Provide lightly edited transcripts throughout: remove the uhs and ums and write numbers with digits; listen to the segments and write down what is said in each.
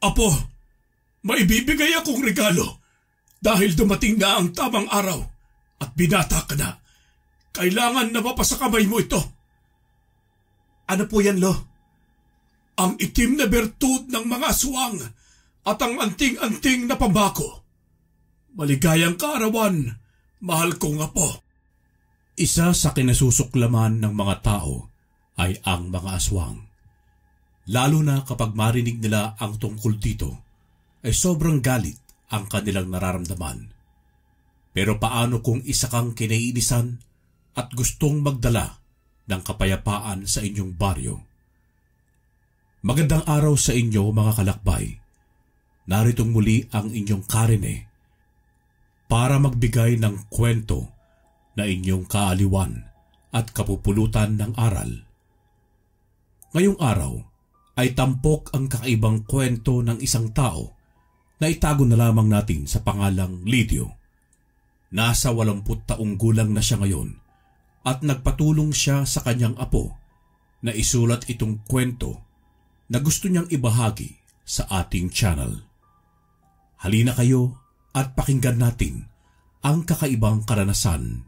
Apo, maibibigay akong regalo dahil dumating na ang tamang araw at binata ka na. Kailangan na mapasa kamay mo ito. Ano po yan, Lo? Ang itim na bertud ng mga aswang at ang anting-anting na pambako. Maligayang kaarawan, mahal kong apo. Isa sa kinasusuklaman ng mga tao ay ang mga aswang. Lalo na kapag marinig nila ang tungkol dito, ay sobrang galit ang kanilang nararamdaman. Pero paano kung isa kang kinaiinisan at gustong magdala ng kapayapaan sa inyong baryo? Magandang araw sa inyo mga kalakbay. Naritong muli ang inyong Karine para magbigay ng kwento na inyong kaaliwan at kapupulutan ng aral. Ngayong araw ay tampok ang kakaibang kwento ng isang tao na itago na lamang natin sa pangalang Lidio. Nasa 80 taong gulang na siya ngayon at nagpatulong siya sa kanyang apo na isulat itong kwento na gusto niyang ibahagi sa ating channel. Halina kayo at pakinggan natin ang kakaibang karanasan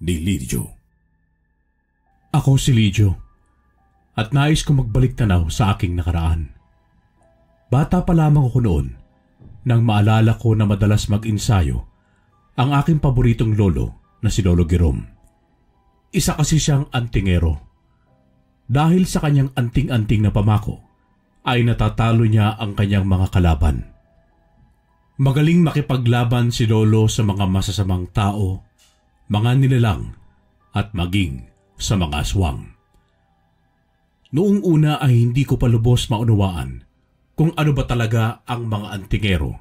ni Lidio. Ako si Lidio at nais ko magbalik tanaw sa aking nakaraan. Bata pa lamang ako noon nang maalala ko na madalas mag-insayo ang aking paboritong lolo na si Lolo Girom. Isa kasi siyang antingero. Dahil sa kanyang anting-anting na pamako ay natatalo niya ang kanyang mga kalaban. Magaling makipaglaban si Lolo sa mga masasamang tao, mga nilalang at maging sa mga aswang. Noong una ay hindi ko pa lubos maunawaan kung ano ba talaga ang mga antingero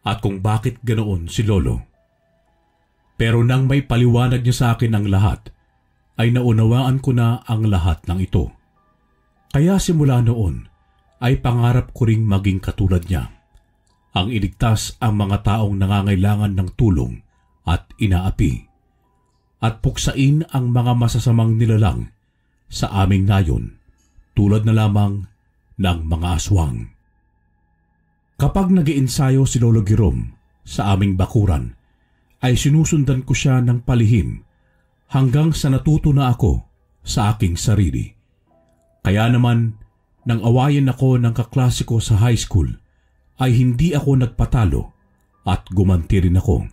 at kung bakit ganoon si Lolo. Pero nang may paliwanag niya sa akin ang lahat, ay naunawaan ko na ang lahat ng ito. Kaya simula noon ay pangarap ko ring maging katulad niya, ang iligtas ang mga taong nangangailangan ng tulong at inaapi, at puksain ang mga masasamang nilalang sa aming nayon tulad na lamang ng mga aswang. Kapag nag-iensayo si Lolo Girom sa aming bakuran, ay sinusundan ko siya ng palihim hanggang sa natuto na ako sa aking sarili. Kaya naman, nang awayan ako ng kaklase ko sa high school, ay hindi ako nagpatalo at gumanti rin ako.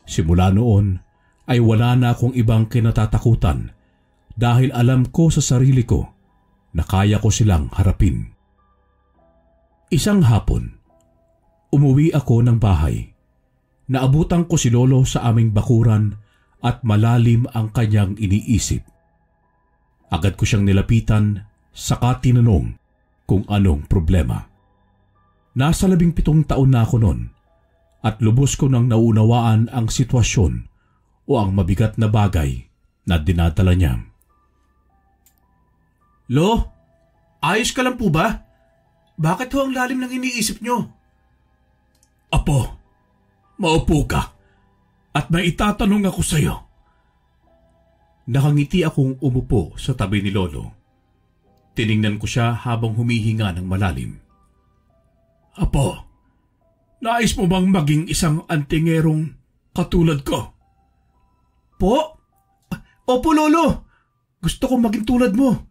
Simula noon ay wala na akong ibang kinatatakutan dahil alam ko sa sarili ko na kaya ko silang harapin. Isang hapon, umuwi ako ng bahay. Naabutan ko si Lolo sa aming bakuran at malalim ang kanyang iniisip. Agad ko siyang nilapitan saka tinanong kung anong problema. Nasa 17 taon na ako noon at lubos ko nang naunawaan ang sitwasyon o ang mabigat na bagay na dinadala niya. Lo, ayos ka lang po ba? Bakit ho ang lalim ng iniisip nyo? Apo, maupo ka at may itatanong ako sa iyo. Nakangiti akong umupo sa tabi ni Lolo. Tiningnan ko siya habang humihinga ng malalim. Apo, nais mo bang maging isang antingerong katulad ko? Po? Opo, Lolo. Gusto kong maging tulad mo.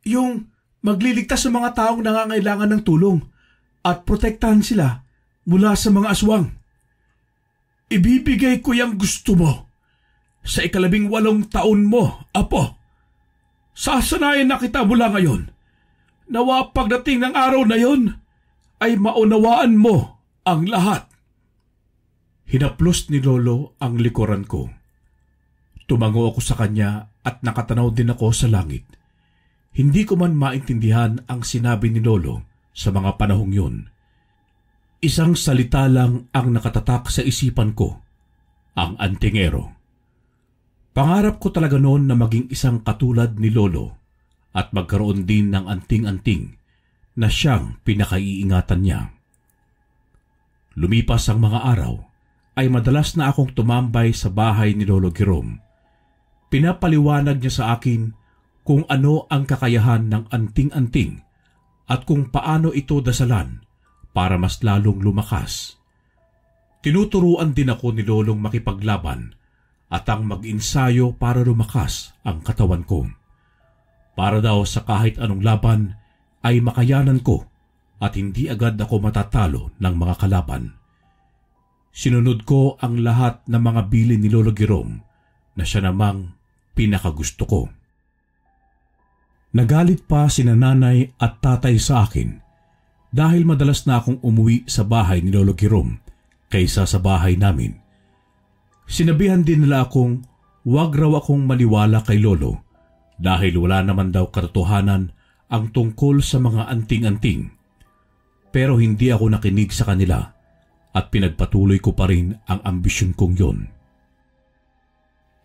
Yung magliligtas sa mga taong nangangailangan ng tulong at protektahan sila mula sa mga aswang. Ibibigay ko yung gusto mo sa 18 taon mo, Apo. Sasanayan na kita mula ngayon. Nawa pagdating ng araw na yon, ay maunawaan mo ang lahat. Hinaplos ni Lolo ang likuran ko. Tumango ako sa kanya at nakatanaw din ako sa langit. Hindi ko man maintindihan ang sinabi ni Lolo sa mga panahong yun. Isang salita lang ang nakatatak sa isipan ko, ang antingero. Pangarap ko talaga noon na maging isang katulad ni Lolo at magkaroon din ng anting-anting na siyang pinakaiingatan niya. Lumipas ang mga araw, ay madalas na akong tumambay sa bahay ni Lolo Girom. Pinapaliwanag niya sa akin kung ano ang kakayahan ng anting-anting at kung paano ito dasalan para mas lalong lumakas. Tinuturuan din ako ni Lolong makipaglaban at ang mag-insayo para lumakas ang katawan ko. Para daw sa kahit anong laban ay makayanan ko at hindi agad ako matatalo ng mga kalaban. Sinunod ko ang lahat ng mga bilin ni Lolo Jerome na siya namang pinakagusto ko. Nagalit pa sina nanay at tatay sa akin dahil madalas na akong umuwi sa bahay ni Lolo Jerome kaysa sa bahay namin. Sinabihan din nila akong wag raw akong maniwala kay Lolo dahil wala naman daw katotohanan ang tungkol sa mga anting-anting. Pero hindi ako nakinig sa kanila at pinagpatuloy ko pa rin ang ambisyon kong yon.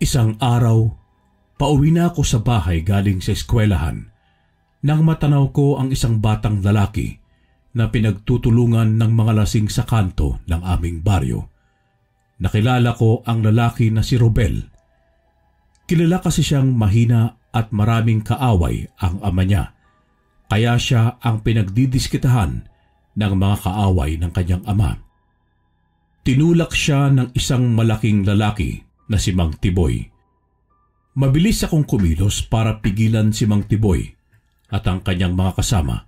Isang araw, pauwi na ako sa bahay galing sa eskwelahan nang matanaw ko ang isang batang lalaki na pinagtutulungan ng mga lasing sa kanto ng aming baryo. Nakilala ko ang lalaki na si Robel. Kilala kasi siyang mahina at maraming kaaway ang ama niya, kaya siya ang pinagdidiskitahan ng mga kaaway ng kanyang ama. Tinulak siya ng isang malaking lalaki na si Mang Tiboy. Mabilis akong kumilos para pigilan si Mang Tiboy at ang kanyang mga kasama.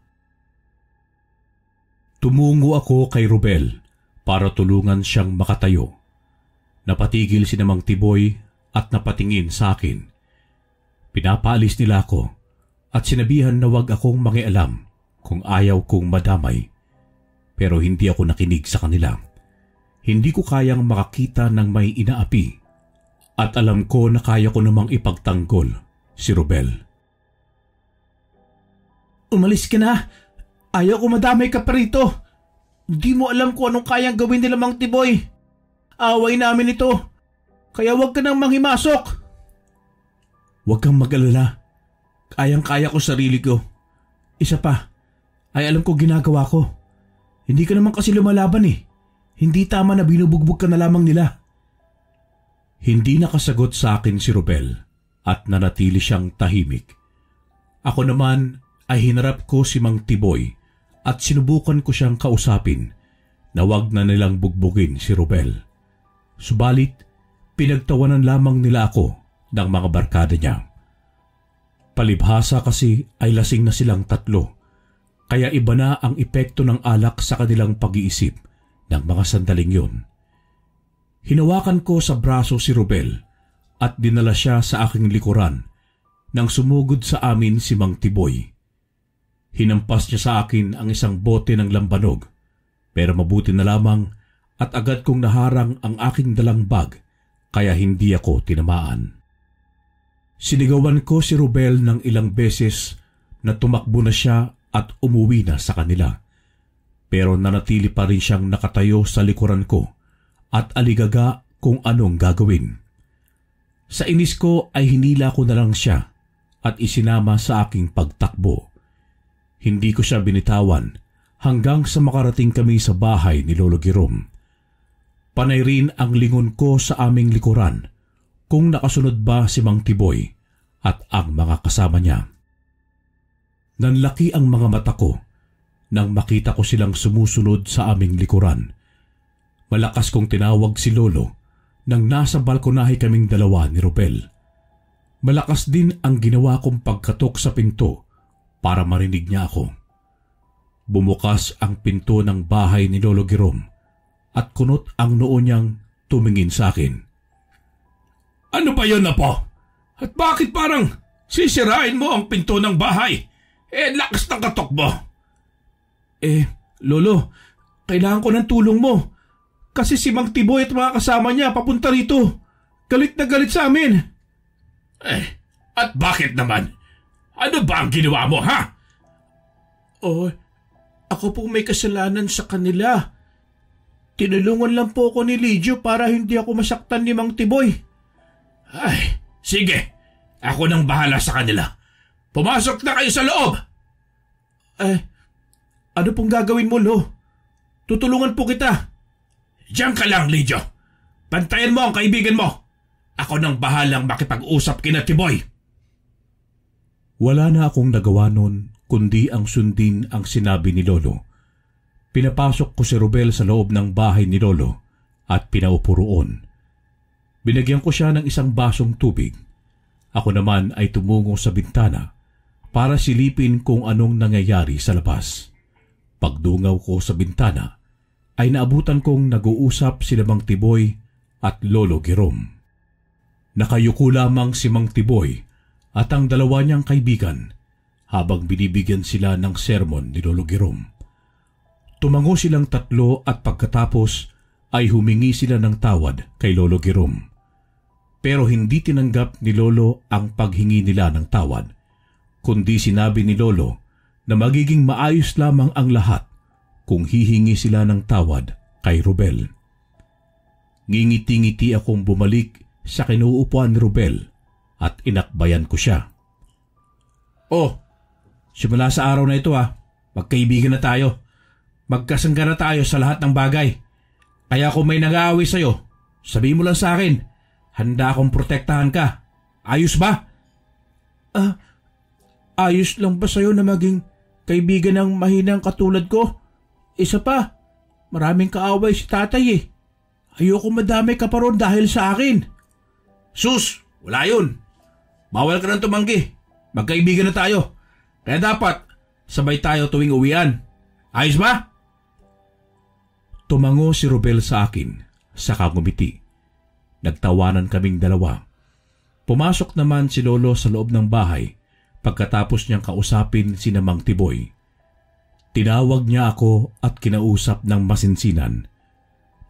Tumungo ako kay Robel para tulungan siyang makatayo. Napatigil si Mang Tiboy at napatingin sa akin. Pinapaalis nila ako at sinabihan na wag akong mangialam kung ayaw kong madamay. Pero hindi ako nakinig sa kanila. Hindi ko kayang makakita ng may inaapi at alam ko na kaya ko namang ipagtanggol si Robel. Umalis ka na. Ayaw ko madamay ka pa rito. Hindi mo alam kung anong kayang gawin nila Mang Tiboy. Away namin ito. Kaya wag ka nang manghimasok. Huwag kang mag-alala. Kayang-kaya ko sarili ko. Isa pa, ay alam ko ginagawa ko. Hindi ka naman kasi lumalaban eh. Hindi tama na binubugbog ka na lamang nila. Hindi nakasagot sa akin si Robel at nanatili siyang tahimik. Ako naman ay hinarap ko si Mang Tiboy at sinubukan ko siyang kausapin na wag na nilang bugbugin si Robel. Subalit, pinagtawanan lamang nila ako ng mga barkada niya. Palibhasa kasi ay lasing na silang tatlo, kaya iba na ang epekto ng alak sa kanilang pag-iisip ng mga sandaling yun. Hinawakan ko sa braso si Robel at dinala siya sa aking likuran nang sumugod sa amin si Mang Tiboy. Hinampas niya sa akin ang isang bote ng lambanog, pero mabuti na lamang at agad kong naharang ang aking dalang bag kaya hindi ako tinamaan. Sinigawan ko si Robel ng ilang beses na tumakbo na siya at umuwi na sa kanila. Pero nanatili pa rin siyang nakatayo sa likuran ko at aligaga kung anong gagawin. Sa inis ko ay hinila ko na lang siya at isinama sa aking pagtakbo. Hindi ko siya binitawan hanggang sa makarating kami sa bahay ni Lolo Jerome. Panay rin ang lingon ko sa aming likuran kung nakasunod ba si Mang Tiboy at ang mga kasama niya. Nanlaki ang mga mata ko nang makita ko silang sumusunod sa aming likuran. Malakas kong tinawag si Lolo nang nasa balkonahe kaming dalawa ni Robel. Malakas din ang ginawa kong pagkatok sa pinto para marinig niya ako. Bumukas ang pinto ng bahay ni Lolo Jerome at kunot ang noo niyang tumingin sa akin. Ano ba yun, Apo? At bakit parang sisirain mo ang pinto ng bahay? Lakas ng katok mo. Lolo, kailangan ko ng tulong mo. Kasi si Mang Tiboy at mga kasama niya papunta rito. Galit na galit sa amin. At bakit naman? Ano ba ang ginawa mo, ha? Ako po may kasalanan sa kanila. Tinulungan lang po ako ni Lidio para hindi ako masaktan ni Mang Tiboy. Sige. Ako nang bahala sa kanila. Pumasok na kayo sa loob. Ano pong gagawin mo, Lo? Tutulungan po kita. Diyan ka lang, Lidio. Bantayan mo ang kaibigan mo. Ako nang bahalang makipag-usap kina Tiboy. Wala na akong nagawa nun kundi ang sundin ang sinabi ni Lolo. Pinapasok ko si Rubel sa loob ng bahay ni Lolo at pinaupo roon. Binigyan ko siya ng isang basong tubig. Ako naman ay tumungo sa bintana para silipin kung anong nangyayari sa labas. Pagdungaw ko sa bintana ay naabutan kong nag-uusap sila Mang Tiboy at Lolo Girom. Nakayuko lamang si Mang Tiboy at ang dalawa niyang kaibigan habang binibigyan sila ng sermon ni Lolo Girom. Tumango silang tatlo at pagkatapos ay humingi sila ng tawad kay Lolo Girom. Pero hindi tinanggap ni Lolo ang paghingi nila ng tawad, kundi sinabi ni Lolo na magiging maayos lamang ang lahat kung hihingi sila ng tawad kay Rubel. Ngingiti-ngiti akong bumalik sa kinuupuan ni Rubel at inakbayan ko siya. "Oh, simula sa araw na ito magkaibigan na tayo. Magkasangga na tayo sa lahat ng bagay. Kaya kung may nag-aaway sa'yo, sabihin mo lang sa akin. Handa akong protektahan ka. Ayos ba?" Ayos lang ba sa'yo na maging kaibigan ng mahinang katulad ko? Isa pa, maraming kaaway si tatay Ayoko madamay ka pa ron dahil sa akin. Sus, wala yun. Bawal ka nang tumanggi. Magkaibigan na tayo. Kaya dapat sabay tayo tuwing uwian. Ayos ba? Tumango si Rubel sa akin, saka ngumiti. Nagtawanan kaming dalawa. Pumasok naman si Lolo sa loob ng bahay pagkatapos niyang kausapin si Mang Tiboy. Tinawag niya ako at kinausap ng masinsinan.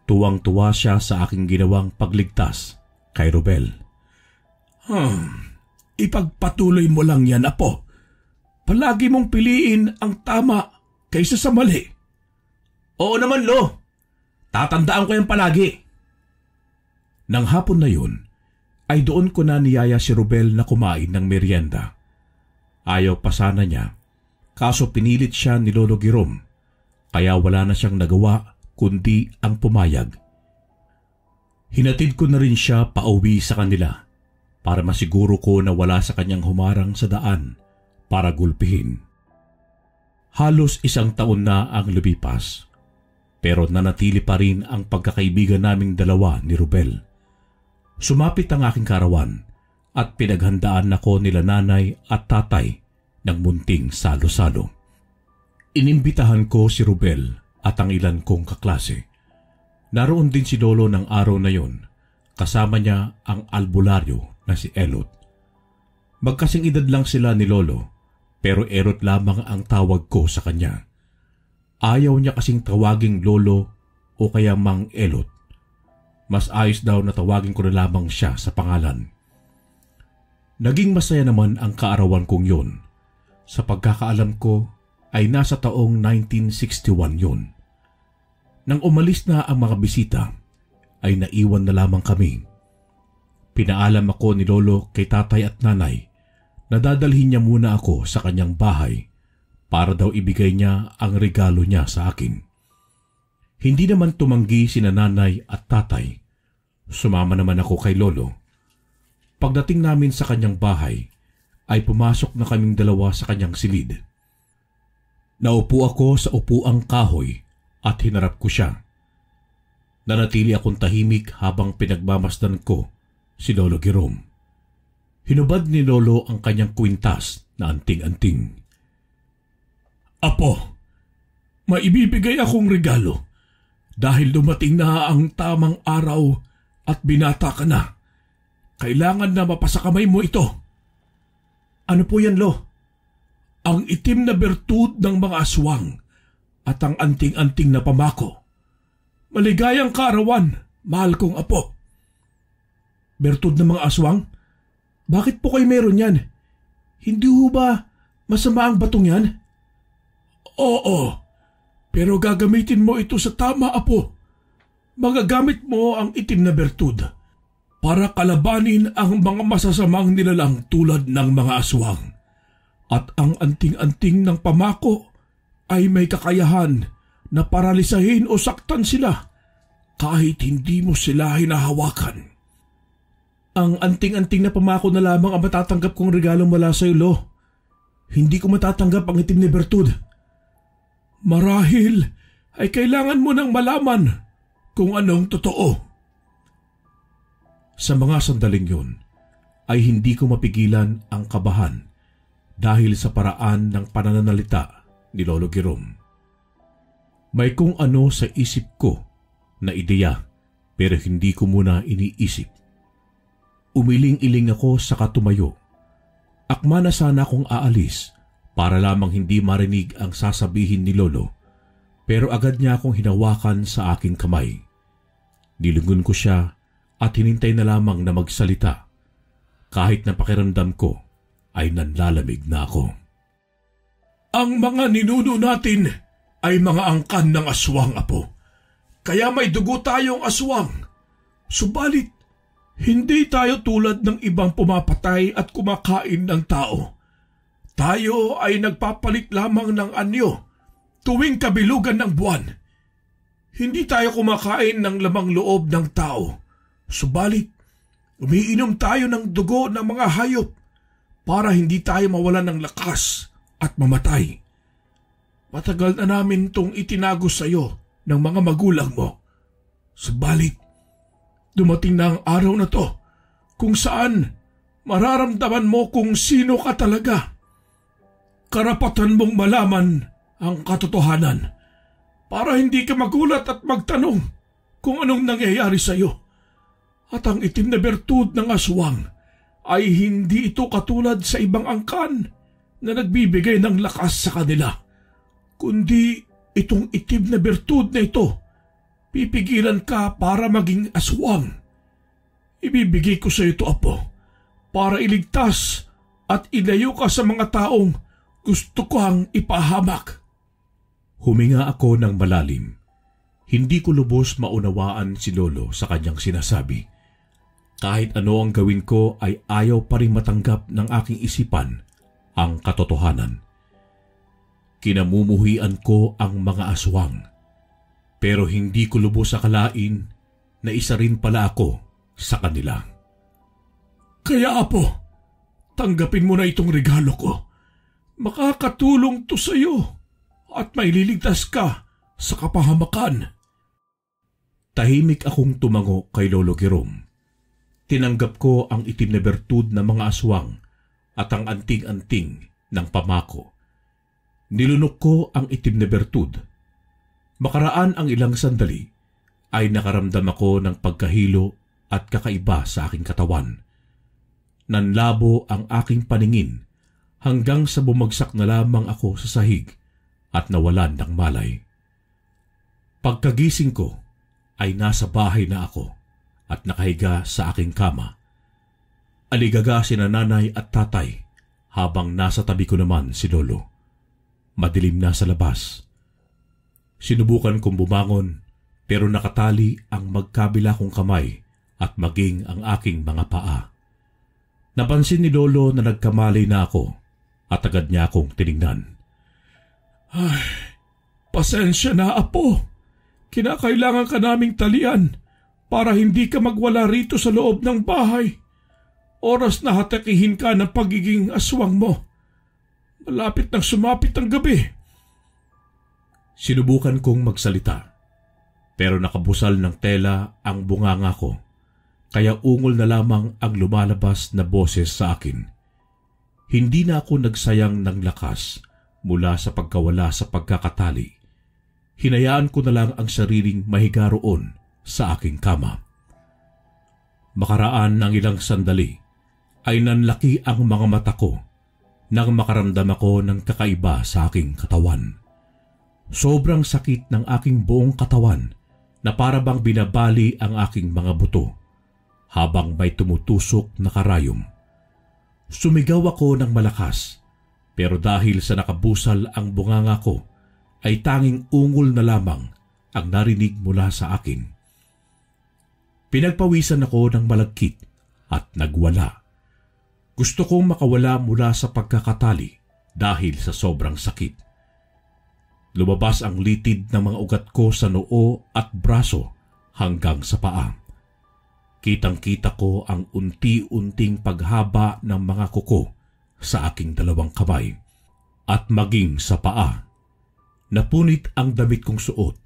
Tuwang-tuwa siya sa aking ginawang pagligtas kay Rubel. Ipagpatuloy mo lang yan, Apo. Palagi mong piliin ang tama kaysa sa mali. Oo naman, Lo. Tatandaan ko yan palagi. Nang hapon na yun, ay doon ko na niyaya si Rubel na kumain ng merienda. Ayaw pa sana niya, kaso pinilit siya ni Lolo Girom, kaya wala na siyang nagawa kundi ang pumayag. Hinatid ko na rin siya pauwi sa kanila para masiguro ko na wala sa kanyang humarang sa daan para gulpihin. Halos 1 taon na ang lumipas, pero nanatili pa rin ang pagkakaibigan naming dalawa ni Rubel. Sumapit ang aking karawan at pinaghandaan ako nila nanay at tatay ng munting salo-salo. Inimbitahan ko si Rubel at ang ilan kong kaklase. Naroon din si Lolo ng araw na yon, kasama niya ang albularyo na si Elot. Magkasing edad lang sila ni Lolo, pero Elot lamang ang tawag ko sa kanya. Ayaw niya kasing tawaging Lolo o kaya Mang Elot. Mas ayos daw na tawagin ko na lamang siya sa pangalan. Naging masaya naman ang kaarawan kong yun. Sa pagkakaalam ko ay nasa taong 1961 yun. Nang umalis na ang mga bisita, ay naiwan na lamang kami. Pinaalam ako ni Lolo kay tatay at nanay na dadalhin niya muna ako sa kanyang bahay para daw ibigay niya ang regalo niya sa akin. Hindi naman tumanggi sina nanay at tatay. Sumama naman ako kay Lolo. Pagdating namin sa kanyang bahay, ay pumasok na kaming dalawa sa kanyang silid. Naupo ako sa upuang kahoy at hinarap ko siya. Nanatili akong tahimik habang pinagmamasdan ko si Lolo Girom. Hinubad ni Lolo ang kanyang kwintas na anting-anting. Apo, maibibigay akong regalo dahil dumating na ang tamang araw at binata ka na. Kailangan na mapasakamay mo ito. Ano po yan, Lo? Ang itim na bertud ng mga aswang at ang anting-anting na pamako. Maligayang kaarawan, mahal kong Apo. Bertud ng mga aswang? Bakit po kayo meron yan? Hindi ho ba masama ang batong yan? Oo, pero gagamitin mo ito sa tama, Apo. Magagamit mo ang itim na bertud para kalabanin ang mga masasamang nilalang tulad ng mga aswang. At ang anting-anting ng pamako ay may kakayahan na paralisahin o saktan sila kahit hindi mo sila hinahawakan. Ang anting-anting na pamako na lamang ang matatanggap kong regalo mula sa iyo, Lo. Hindi ko matatanggap ang itim na bertud. Marahil ay kailangan mo nang malaman kung anong totoo. Sa mga sandaling yun, ay hindi ko mapigilan ang kabahan dahil sa paraan ng pananalita ni Lolo Jerome. May kung ano sa isip ko na ideya pero hindi ko muna iniisip. Umiling-iling ako sa katumayo. Akma na sana akong aalis para lamang hindi marinig ang sasabihin ni Lolo, pero agad niya akong hinawakan sa aking kamay. Nilingon ko siya at hinintay na lamang na magsalita. Kahit na pakiramdam ko ay nanlalamig na ako. Ang mga ninuno natin ay mga angkan ng aswang, Apo. Kaya may dugo tayong aswang. Subalit, hindi tayo tulad ng ibang pumapatay at kumakain ng tao. Tayo ay nagpapalit lamang ng anyo tuwing kabilugan ng buwan. Hindi tayo kumakain ng lamang loob ng tao. Subalit, umiinom tayo ng dugo ng mga hayop para hindi tayo mawalan ng lakas at mamatay. Matagal na namin itong itinago sa iyo ng mga magulang mo. Subalit, dumating na ang araw na to kung saan mararamdaman mo kung sino ka talaga. Karapatan mong malaman ang katotohanan para hindi ka magulat at magtanong kung anong nangyayari sa iyo. At ang itim na bertud ng aswang ay hindi ito katulad sa ibang angkan na nagbibigay ng lakas sa kanila, kundi itong itim na bertud na ito, pipigilan ka para maging aswang. Ibibigay ko sa ito, Apo, para iligtas at ilayo ka sa mga taong gusto kang ipahamak. Huminga ako ng malalim. Hindi ko lubos maunawaan si Lolo sa kanyang sinasabi. Kahit ano ang gawin ko ay ayaw pa rin matanggap ng aking isipan ang katotohanan. Kinamumuhian ko ang mga aswang, pero hindi ko lubos akalain na isa rin pala ako sa kanila. Kaya, Apo, tanggapin mo na itong regalo ko. Makakatulong to sa iyo at maililigtas ka sa kapahamakan. Tahimik akong tumango kay Lolo Jerome. Tinanggap ko ang itim na bertud ng mga aswang at ang anting-anting ng pamako. Nilunok ko ang itim na bertud. Makaraan ang ilang sandali ay nakaramdam ako ng pagkahilo at kakaiba sa aking katawan. Nanlabo ang aking paningin hanggang sa bumagsak na lamang ako sa sahig at nawalan ng malay. Pagkagising ko ay nasa bahay na ako at nakahiga sa aking kama. Aligaga sina nanay at tatay habang nasa tabi ko naman si Lolo. Madilim na sa labas. Sinubukan kong bumangon pero nakatali ang magkabila kong kamay at maging ang aking mga paa. Napansin ni Lolo na nagkamali na ako at agad niya akong tinignan. Ay, pasensya na, Apo. Kinakailangan ka naming talian para hindi ka magwala rito sa loob ng bahay. Oras na hatakihin ka ng pagiging aswang mo. Malapit nang sumapit ang gabi. Sinubukan kong magsalita, pero nakabusal ng tela ang bunganga ko, kaya ungol na lamang ang lumalabas na boses sa akin. Hindi na ako nagsayang ng lakas mula sa pagkawala sa pagkakatali. Hinayaan ko na lang ang sariling mahiga roon sa aking kama. Makaraan ng ilang sandali ay nanlaki ang mga mata ko nang makaramdam ako ng kakaiba sa aking katawan. Sobrang sakit ng aking buong katawan na para bang binabali ang aking mga buto habang may tumutusok na karayom. Sumigaw ako ng malakas, pero dahil sa nakabusal ang bunganga ko ay tanging ungol na lamang ang narinig mula sa akin. Pinagpawisan ako ng malagkit at nagwala. Gusto kong makawala mula sa pagkakatali dahil sa sobrang sakit. Lumabas ang litid ng mga ugat ko sa noo at braso hanggang sa paa. Kitang-kita ko ang unti-unting paghaba ng mga kuko sa aking dalawang kamay at maging sa paa. Napunit ang damit kong suot.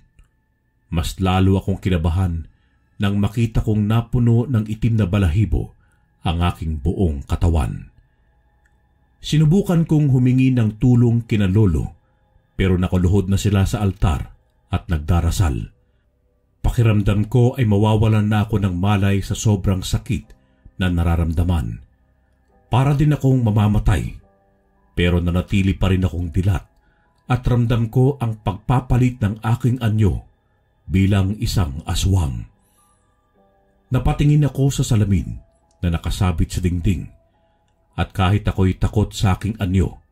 Mas lalo akong kinabahan nang makita kong napuno ng itim na balahibo ang aking buong katawan. Sinubukan kong humingi ng tulong kina lolo pero nakuluhod na sila sa altar at nagdarasal. Pakiramdam ko ay mawawalan na ako ng malay sa sobrang sakit na nararamdaman. Para din akong mamamatay pero nanatili pa rin akong dilat at ramdam ko ang pagpapalit ng aking anyo bilang isang aswang. Napatingin ako sa salamin na nakasabit sa dingding at kahit ako'y takot sa aking anyo,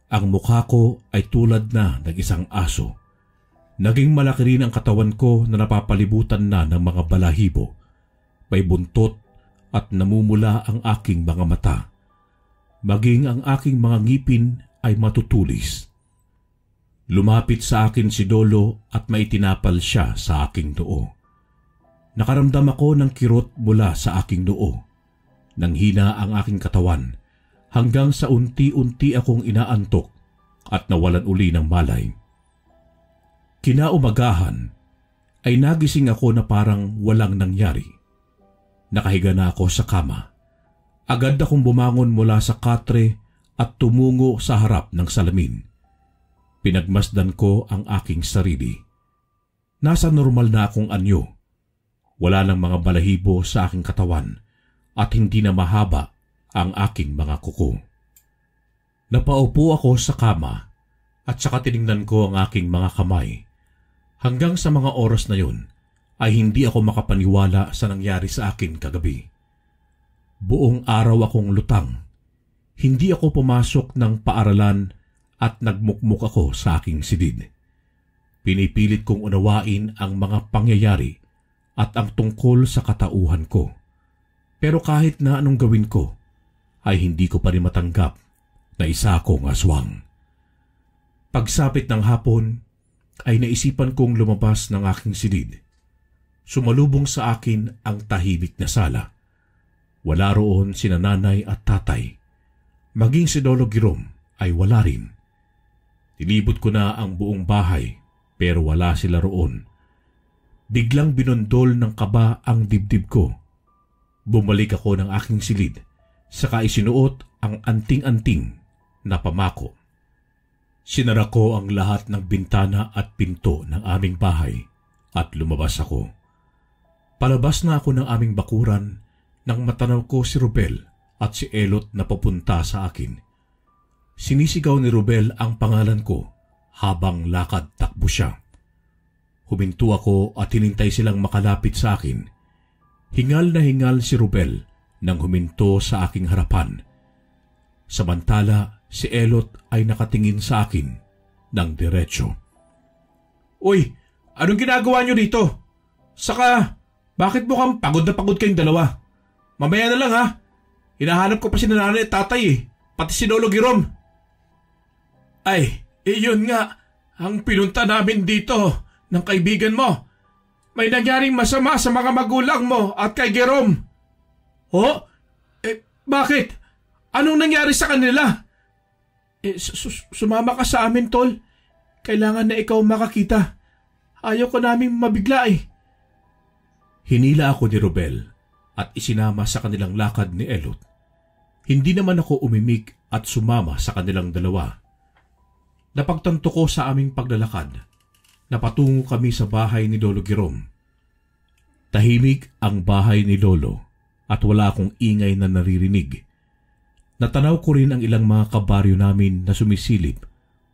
ang mukha ko ay tulad na ng isang aso. Naging malaki rin ang katawan ko na napapalibutan na ng mga balahibo. May buntot at namumula ang aking mga mata. Maging ang aking mga ngipin ay matutulis. Lumapit sa akin si Lolo at maitinapal siya sa aking noo. Nakaramdam ako ng kirot mula sa aking noo. Nanghina ang aking katawan hanggang sa unti-unti akong inaantok at nawalan uli ng malay. Kinaumagahan ay nagising ako na parang walang nangyari. Nakahiga na ako sa kama. Agad akong bumangon mula sa katre at tumungo sa harap ng salamin. Pinagmasdan ko ang aking sarili. Nasa normal na akong anyo. Wala nang mga balahibo sa aking katawan at hindi na mahaba ang aking mga kuko. Napaupo ako sa kama at saka tiningnan ko ang aking mga kamay. Hanggang sa mga oras na yun ay hindi ako makapaniwala sa nangyari sa akin kagabi. Buong araw akong lutang. Hindi ako pumasok ng paaralan at nagmukmuk ako sa aking silid. Pinipilit kong unawain ang mga pangyayari at ang tungkol sa katauhan ko. Pero kahit na anong gawin ko, ay hindi ko pa rin matanggap na isa akong aswang. Pagsapit ng hapon, ay naisipan kong lumabas ng aking silid. Sumalubong sa akin ang tahimik na sala. Wala roon sina nanay at tatay. Maging si Lolo Girom ay wala rin. Tinibot ko na ang buong bahay pero wala sila roon. Biglang binundol ng kaba ang dibdib ko. Bumalik ako ng aking silid, saka isinuot ang anting-anting na pamako. Sinara ko ang lahat ng bintana at pinto ng aming bahay at lumabas ako. Palabas na ako ng aming bakuran nang matanaw ko si Rubel at si Elot na papunta sa akin. Sinisigaw ni Rubel ang pangalan ko habang lakad takbo siya. Huminto ako at hinintay silang makalapit sa akin. Hingal na hingal si Rubel nang huminto sa aking harapan. Samantala, si Elot ay nakatingin sa akin ng diretso. Uy, anong ginagawa niyo dito? Saka, bakit mukhang pagod na pagod kayong dalawa? Mamaya na lang ha. Hinahanap ko pa si nanay at tatay pati si Lolo Girom. Ay, iyon nga, ang pinunta namin dito ng kaibigan mo. May nangyaring masama sa mga magulang mo at kay Girom. Oh? Bakit? Anong nangyari sa kanila? Sumama ka sa amin, Tol. Kailangan na ikaw makakita. Ayaw ko naming mabigla Hinila ako ni Rubel at isinama sa kanilang lakad ni Elot. Hindi naman ako umimik at sumama sa kanilang dalawa. Napagtanto ko sa aming paglalakad. Napatungo kami sa bahay ni Lolo Girom. Tahimik ang bahay ni Lolo at wala akong ingay na naririnig. Natanaw ko rin ang ilang mga kabaryo namin na sumisilip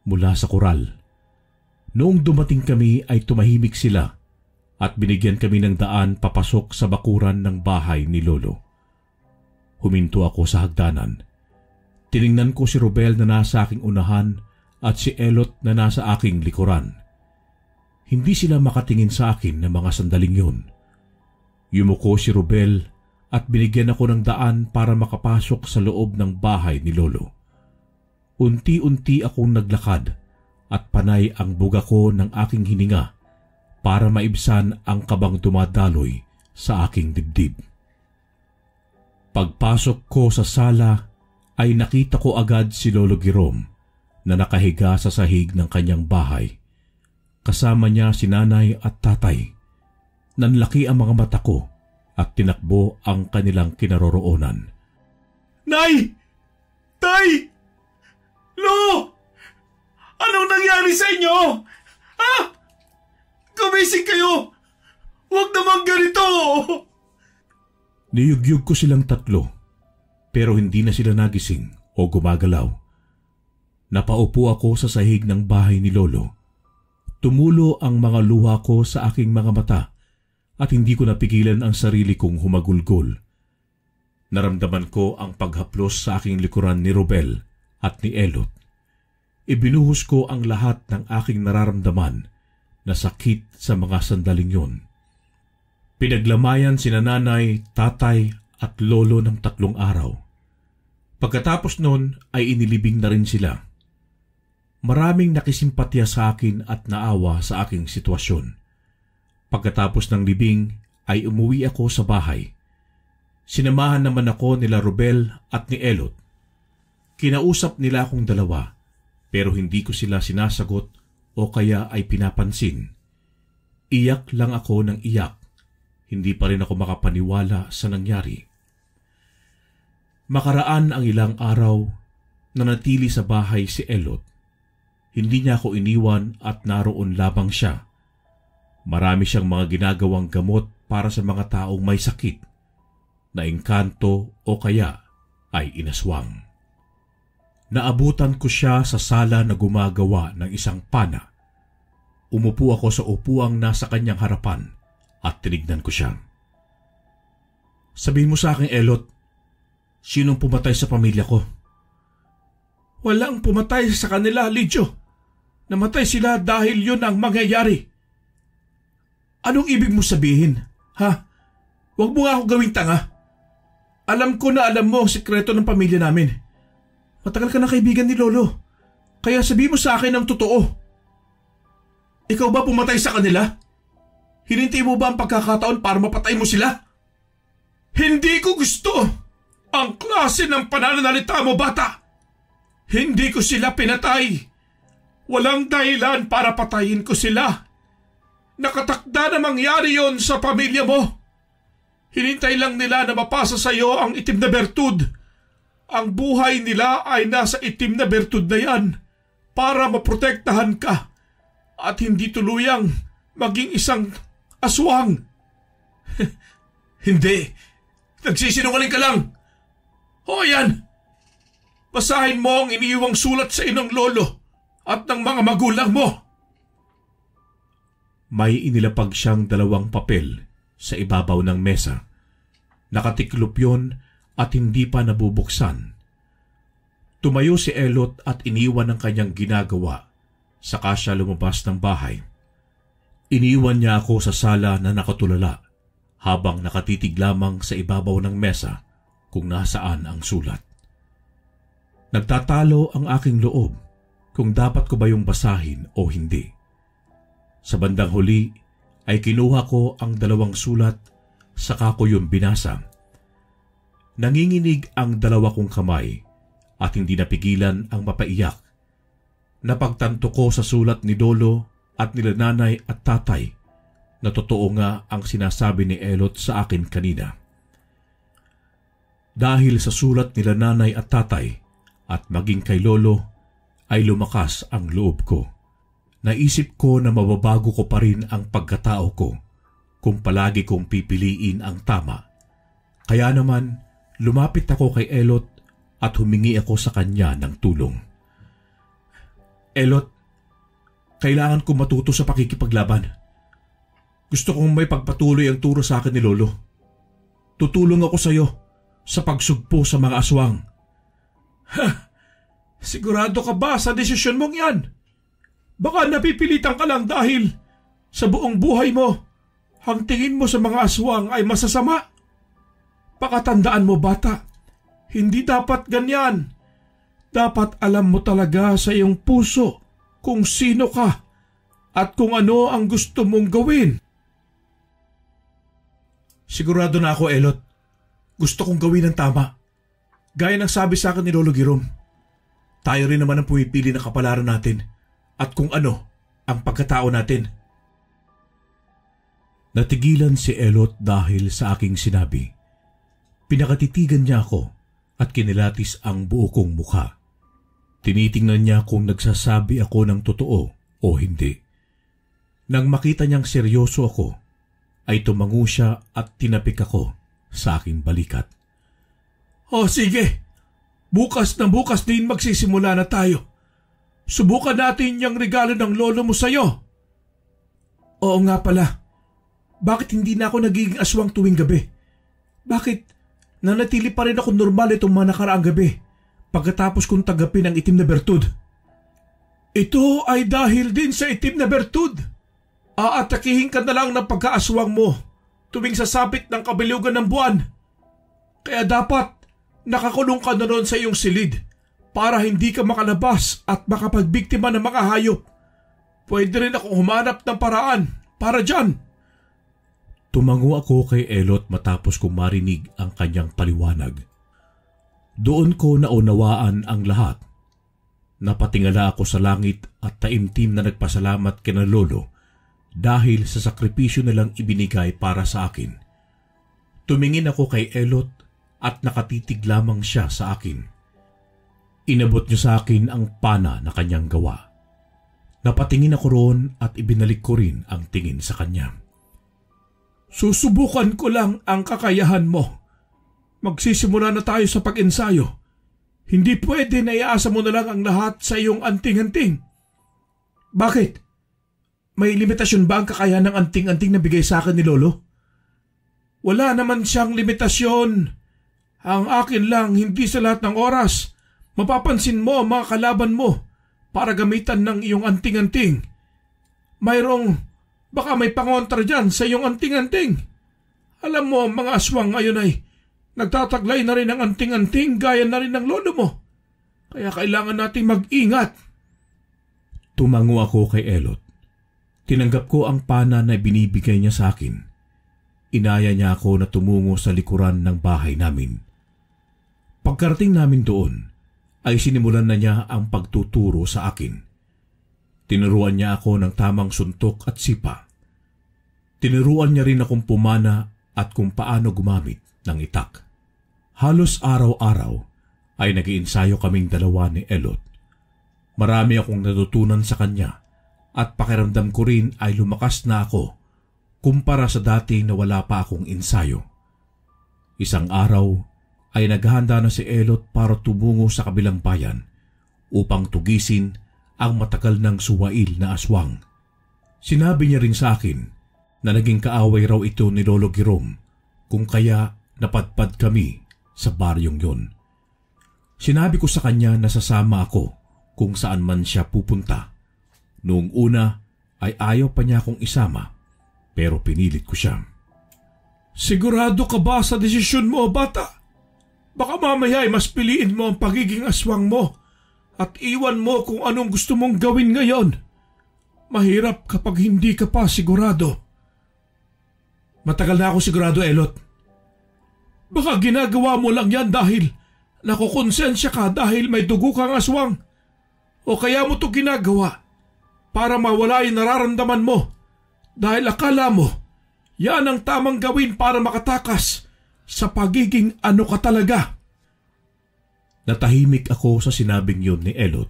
mula sa koral. Noong dumating kami ay tumahimik sila at binigyan kami ng daan papasok sa bakuran ng bahay ni Lolo. Huminto ako sa hagdanan. Tiningnan ko si Rubel na nasa aking unahan at si Elot na nasa aking likuran. Hindi sila makatingin sa akin ng mga sandaling yun. Yumuko si Rubel at binigyan ako ng daan para makapasok sa loob ng bahay ni Lolo. Unti-unti akong naglakad at panay ang buga ko ng aking hininga para maibsan ang kabang dumadaloy sa aking dibdib. Pagpasok ko sa sala ay nakita ko agad si Lolo Girom na nakahiga sa sahig ng kanyang bahay Kasama niya si nanay at tatay. Nanlaki ang mga mata ko at tinakbo ang kanilang kinaroroonan. Nay! Tay! Lo! Anong nangyari sa inyo? Ha? Gumising kayo! Huwag naman ganito! Niyugyug ko silang tatlo, pero hindi na sila nagising o gumagalaw. Napaupo ako sa sahig ng bahay ni Lolo. Tumulo ang mga luha ko sa aking mga mata at hindi ko napigilan ang sarili kong humagulgol. Naramdaman ko ang paghaplos sa aking likuran ni Robel at ni Elot. Ibinuhos ko ang lahat ng aking nararamdaman na sakit sa mga sandaling yon. Pinaglamayan sina nanay, tatay at lolo ng 3 araw. Pagkatapos nun ay inilibing na rin sila. Maraming nakisimpatya sa akin at naawa sa aking sitwasyon. Pagkatapos ng libing ay umuwi ako sa bahay. Sinamahan naman ako nila Robel at ni Elot. Kinausap nila akong dalawa pero hindi ko sila sinasagot o kaya ay pinapansin. Iyak lang ako ng iyak. Hindi pa rin ako makapaniwala sa nangyari. Makaraan ang ilang araw, nanatili sa bahay si Elot. Hindi niya ako iniwan at naroon labang siya. Marami siyang mga ginagawang gamot para sa mga taong may sakit, na engkanto o kaya ay inaswang. Naabutan ko siya sa sala na gumagawa ng isang pana. Umupo ako sa upuang nasa kanyang harapan at tinignan ko siya. Sabihin mo sa akin, Elot, sinong pumatay sa pamilya ko? Walang pumatay sa kanila, Lidyo. Namatay sila dahil yun ang mangyayari. Anong ibig mo sabihin, ha? Huwag mo nga ako gawing tanga. Alam ko na alam mo ang sikreto ng pamilya namin. Matagal ka na kaibigan ni Lolo. Kaya sabihin mo sa akin ang totoo. Ikaw ba pumatay sa kanila? Hinintay mo ba ang pagkakataon para mapatay mo sila? Hindi ko gusto ang klase ng pananalita mo, bata. Hindi ko sila pinatay. Walang dahilan para patayin ko sila. Nakatakda na mangyari yon sa pamilya mo. Hinintay lang nila na mapasa sa iyo ang itim na bertud. Ang buhay nila ay nasa itim na bertud na yan para maprotektahan ka at hindi tuluyang maging isang aswang. Hindi. Nagsisinungaling ka lang. O yan. Basahin mo ang iniiwang sulat sa inong lolo at ng mga magulang mo. May inilapag siyang 2 papel sa ibabaw ng mesa. Nakatiklop yon at hindi pa nabubuksan. Tumayo si Elot at iniwan ang kanyang ginagawa. Saka siya lumabas ng bahay. Iniwan niya ako sa sala na nakatulala habang nakatitig lamang sa ibabaw ng mesa kung nasaan ang sulat. Nagtatalo ang aking loob kung dapat ko ba yung basahin o hindi. Sa bandang huli ay kinuha ko ang 2 sulat saka ko yung binasa. Nanginginig ang 2 kong kamay at hindi napigilan ang mapaiyak. Napagtanto ko sa sulat ni Lolo at nila nanay at tatay na totoo nga ang sinasabi ni Elot sa akin kanina. Dahil sa sulat nila nanay at tatay at maging kay Lolo ay lumakas ang loob ko. Naisip ko na mababago ko pa rin ang pagkatao ko kung palagi kong pipiliin ang tama. Kaya naman, lumapit ako kay Elot at humingi ako sa kanya ng tulong. Elot, kailangan ko matuto sa pakikipaglaban. Gusto kong may pagpatuloy ang turo sa akin ni Lolo. Tutulong ako sa iyo sa pagsugpo sa mga aswang. Ha! Sigurado ka ba sa desisyon mong yan? Baka napipilitan ka lang dahil sa buong buhay mo, ang tingin mo sa mga aswang ay masasama. Pakatandaan mo, bata, hindi dapat ganyan. Dapat alam mo talaga sa iyong puso kung sino ka at kung ano ang gusto mong gawin. Sigurado na ako, Elot. Gusto kong gawin ang tama. Gaya ng sabi sa akin ni Lolo Girom. Tayo rin naman ang pumipili ng kapalaran natin at kung ano ang pagkatao natin. Natigilan si Elot dahil sa aking sinabi. Pinakatitigan niya ako at kinilatis ang buo kong mukha. Tinitingnan niya kung nagsasabi ako ng totoo o hindi. Nang makita niyang seryoso ako, ay tumango siya at tinapik ako sa aking balikat. O sige, bukas din magsisimula na tayo. Subukan natin yung regalo ng lolo mo sa'yo. Oo nga pala. Bakit hindi na ako nagiging aswang tuwing gabi? Bakit nanatili pa rin ako normal itong mga nakaraang gabi pagkatapos kong tagapin ang itim na bertud? Ito ay dahil din sa itim na bertud. Aatakihin ka na lang ng pagkaaswang mo tuwing sasapit ng kabilugan ng buwan. Kaya dapat nakakulong ka na ron sa iyong silid para hindi ka makalabas at makapagbiktima ng mga hayop. Pwede rin akong humanap ng paraan para dyan. Tumango ako kay Elot matapos kong marinig ang kanyang paliwanag. Doon ko naunawaan ang lahat. Napatingala ako sa langit at taimtim na nagpasalamat kina lolo dahil sa sakripisyo nilang ibinigay para sa akin. Tumingin ako kay Elot at nakatitig lamang siya sa akin. Inabot niya sa akin ang pana na kanyang gawa. Napatingin ako roon at ibinalik ko rin ang tingin sa kanya. Susubukan ko lang ang kakayahan mo. Magsisimula na tayo sa pag-ensayo. Hindi pwede na iasa mo na lang ang lahat sa iyong anting-anting. Bakit? May limitasyon ba ang kakayahan ng anting-anting na bigay sa akin ni Lolo? Wala naman siyang limitasyon. Ang akin lang, hindi sa lahat ng oras mapapansin mo ang mga kalaban mo para gamitan ng iyong anting-anting. Baka may pangontra dyan sa iyong anting-anting. Alam mo, mga aswang ngayon ay nagtataglay na rin ng anting-anting gaya na rin ng lolo mo. Kaya kailangan nating mag-ingat. Tumango ako kay Elot. Tinanggap ko ang pana na binibigay niya sa akin. Inaya niya ako na tumungo sa likuran ng bahay namin. Pagkarating namin doon, ay sinimulan na niya ang pagtuturo sa akin. Tinuruan niya ako ng tamang suntok at sipa. Tinuruan niya rin akong pumana at kung paano gumamit ng itak. Halos araw-araw ay nag-iensayo kaming dalawa ni Elot. Marami akong natutunan sa kanya at pakiramdam ko rin ay lumakas na ako kumpara sa dati na wala pa akong ensayo. Isang araw ay naghahanda na si Elot para tumungo sa kabilang bayan upang tugisin ang matagal ng suwail na aswang. Sinabi niya rin sa akin na naging kaaway raw ito ni Lolo Girom kung kaya napadpad kami sa baryong yon. Sinabi ko sa kanya na sasama ako kung saan man siya pupunta. Noong una ay ayaw pa niya akong isama pero pinilit ko siya. Sigurado ka ba sa desisyon mo, bata? Baka mamaya ay mas piliin mo ang pagiging aswang mo at iwan mo kung anong gusto mong gawin ngayon. Mahirap kapag hindi ka pa sigurado. Matagal na ako sigurado, Elot. Baka ginagawa mo lang yan dahil nakukonsensya ka dahil may dugo kang aswang. O kaya mo to ginagawa para mawala yung nararamdaman mo dahil akala mo yan ang tamang gawin para makatakas sa pagiging ano ka talaga. Natahimik ako sa sinabing yun ni Elot.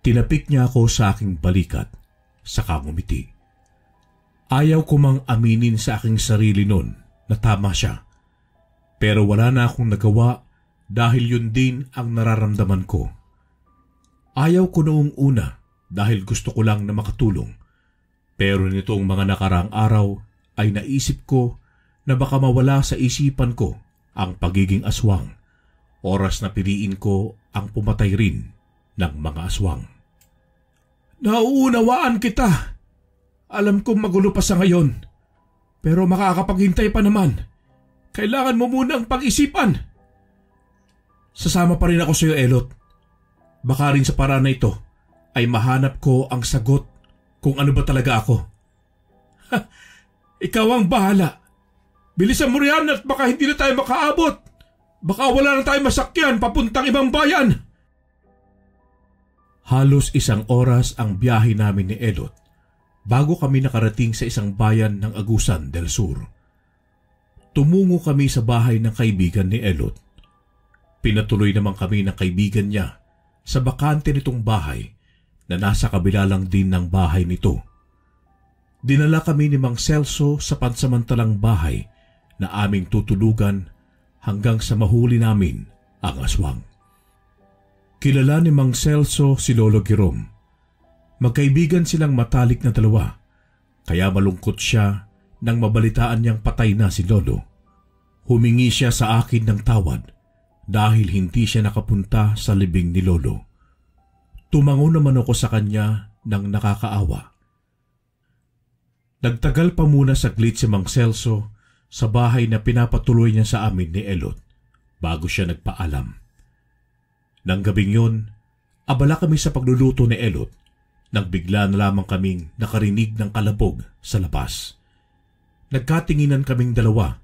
Tinapik niya ako sa aking balikat, saka ngumiti. Ayaw ko mang aminin sa aking sarili nun na tama siya. Pero wala na akong nagawa dahil yun din ang nararamdaman ko. Ayaw ko noong una dahil gusto ko lang na makatulong. Pero nitong mga nakaraang araw ay naisip ko na baka mawala sa isipan ko ang pagiging aswang. Oras na piliin ko ang pumatay rin ng mga aswang. Nauunawaan kita. Alam kong magulo pa sa ngayon. Pero makakapaghintay pa naman. Kailangan mo munang pag-isipan. Sasama pa rin ako sa iyo, Elot. Baka rin sa paraan na ito ay mahanap ko ang sagot kung ano ba talaga ako. Ikaw ang bahala. Bilisan mo riyan at baka hindi na tayo makaabot. Baka wala na tayong masakyan papuntang ibang bayan. Halos 1 oras ang biyahe namin ni Elot bago kami nakarating sa isang bayan ng Agusan del Sur. Tumungo kami sa bahay ng kaibigan ni Elot. Pinatuloy naman kami ng kaibigan niya sa bakante nitong bahay na nasa kabila lang din ng bahay nito. Dinala kami ni Mang Celso sa pansamantalang bahay na aming tutulugan hanggang sa mahuli namin ang aswang. Kilala ni Mang Celso si Lolo Girom. Magkaibigan silang matalik na dalawa, kaya malungkot siya nang mabalitaan niyang patay na si Lolo. Humingi siya sa akin ng tawad dahil hindi siya nakapunta sa libing ni Lolo. Tumango naman ako sa kanya ng nakakaawa. Nagtagal pa muna saglit si Mang Celso sa bahay na pinapatuloy niya sa amin ni Elot bago siya nagpaalam. Nang gabing yun, abala kami sa pagluluto ni Elot nang bigla na lamang kaming nakarinig ng kalabog sa labas. Nagkatinginan kaming dalawa.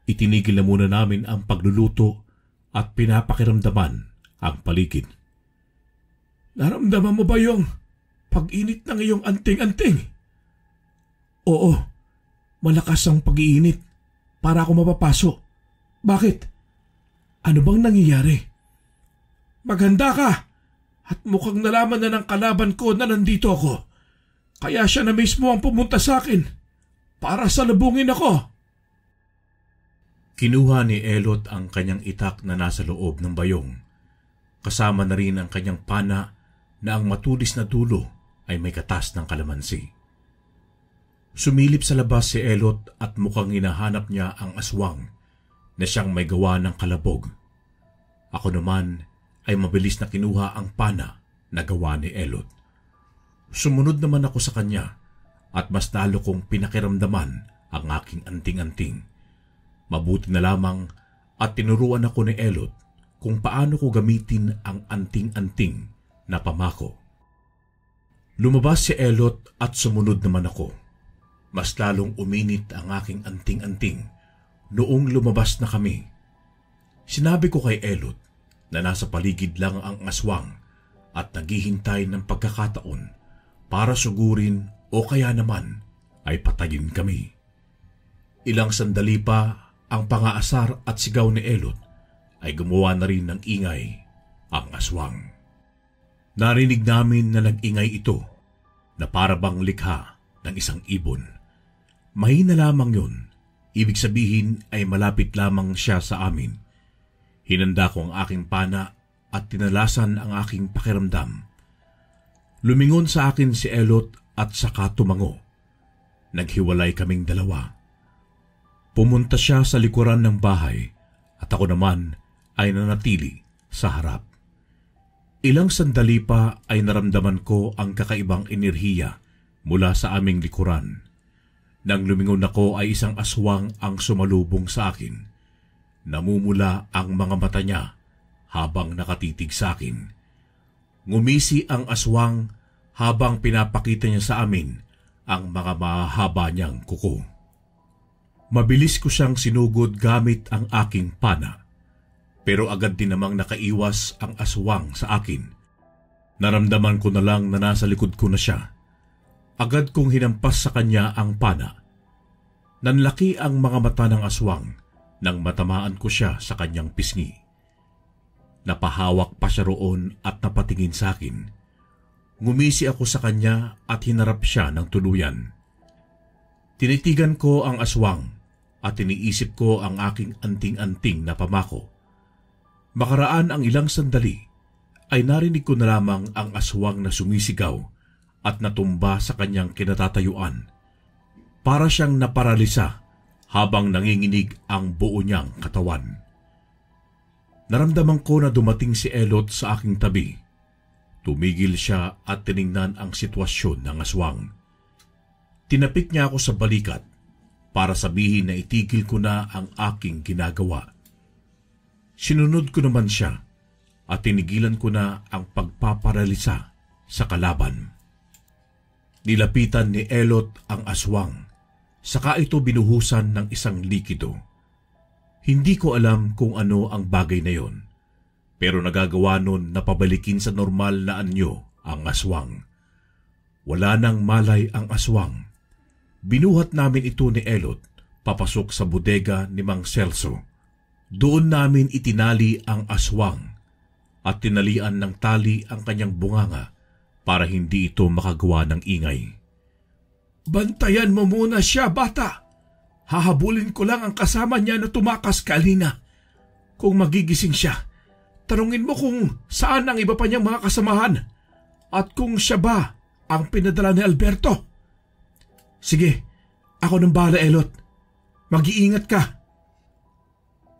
Itinigil na muna namin ang pagluluto at pinapakiramdaman ang paligid. Naramdaman mo ba yung pag-init ng iyong anting-anting? Oo, malakas ang pag-iinit para ako mapapaso. Bakit? Ano bang nangyayari? Maganda ka at mukhang nalaman na ng kalaban ko na nandito ako. Kaya siya na mismo ang pumunta sa akin para salubungin ako. Kinuha ni Elot ang kanyang itak na nasa loob ng bayong. Kasama na rin ang kanyang pana na ang matulis na dulo ay may katas ng kalamansi. Sumilip sa labas si Elot at mukhang hinahanap niya ang aswang na siyang may gawa ng kalabog. Ako naman ay mabilis na kinuha ang pana na gawa ni Elot. Sumunod naman ako sa kanya at mas lalo kong pinakiramdaman ang aking anting-anting. Mabuti na lamang at tinuruan ako ni Elot kung paano ko gamitin ang anting-anting na pamako. Lumabas si Elot at sumunod naman ako. Mas lalong uminit ang aking anting-anting noong lumabas na kami. Sinabi ko kay Elot na nasa paligid lang ang aswang at naghihintay ng pagkakataon para sugurin o kaya naman ay patayin kami. Ilang sandali pa ang pangaasar at sigaw ni Elot ay gumawa na rin ng ingay ang aswang. Narinig namin na nag-ingay ito na para bang likha ng isang ibon. Mahina lamang yun, ibig sabihin ay malapit lamang siya sa amin. Hinanda ko ang aking pana at tinalasan ang aking pakiramdam. Lumingon sa akin si Elot at saka tumango. Naghiwalay kaming dalawa. Pumunta siya sa likuran ng bahay at ako naman ay nanatili sa harap. Ilang sandali pa ay naramdaman ko ang kakaibang enerhiya mula sa aming likuran. Nang lumingon ako ay isang aswang ang sumalubong sa akin. Namumula ang mga mata niya habang nakatitig sa akin. Ngumisi ang aswang habang pinapakita niya sa amin ang mga mahaba niyang kuko. Mabilis ko siyang sinugod gamit ang aking pana. Pero agad din namang nakaiwas ang aswang sa akin. Naramdaman ko na lang na nasa likod ko na siya. Agad kong hinampas sa kanya ang pana. Nanlaki ang mga mata ng aswang nang matamaan ko siya sa kanyang pisngi. Napahawak pa siya roon at napatingin sa akin. Ngumisi ako sa kanya at hinarap siya ng tuluyan. Tinitigan ko ang aswang at iniisip ko ang aking anting-anting na pamako. Makaraan ang ilang sandali ay narinig ko na lamang ang aswang na sumisigaw at natumba sa kanyang kinatatayuan. Para siyang naparalisa habang nanginginig ang buo niyang katawan. Naramdaman ko na dumating si Elot sa aking tabi. Tumigil siya at tiningnan ang sitwasyon ng aswang. Tinapik niya ako sa balikat para sabihin na itigil ko na ang aking ginagawa. Sinunod ko naman siya at tinigilan ko na ang pagpaparalisa sa kalaban. Nilapitan ni Elot ang aswang, saka ito binuhusan ng isang likido. Hindi ko alam kung ano ang bagay na yon, pero nagagawa nun na pabalikin sa normal na anyo ang aswang. Wala nang malay ang aswang. Binuhat namin ito ni Elot papasok sa bodega ni Mang Celso. Doon namin itinali ang aswang at tinalian ng tali ang kanyang bunganga para hindi ito makagawa ng ingay. Bantayan mo muna siya, bata. Hahabulin ko lang ang kasama niya na tumakas kanina. Kung magigising siya, tanungin mo kung saan ang iba pa niyang mga kasamahan at kung siya ba ang pinadala ni Alberto. Sige, ako nang bahala, Elot. Mag-iingat ka.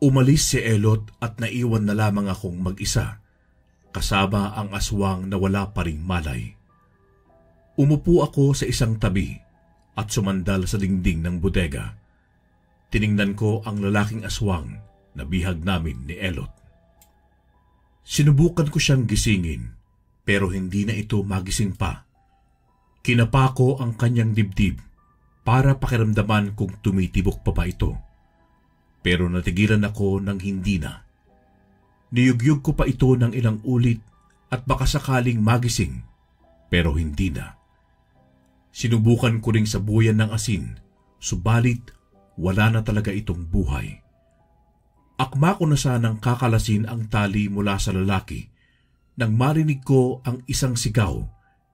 Umalis si Elot at naiwan na lamang akong mag-isa, kasama ang aswang na wala pa ring malay. Umupo ako sa isang tabi at sumandal sa dingding ng bodega. Tiningnan ko ang lalaking aswang na bihag namin ni Elot. Sinubukan ko siyang gisingin pero hindi na ito magising pa. Kinapa ko ang kanyang dibdib para pakiramdaman kung tumitibok pa ba ito. Pero natigilan ako ng hindi na. Niyugyug ko pa ito ng ilang ulit at baka sakaling magising, pero hindi na. Sinubukan ko ring sabuyan ng asin, subalit wala na talaga itong buhay. Akma ko na sanang kakalasin ang tali mula sa lalaki nang marinig ko ang isang sigaw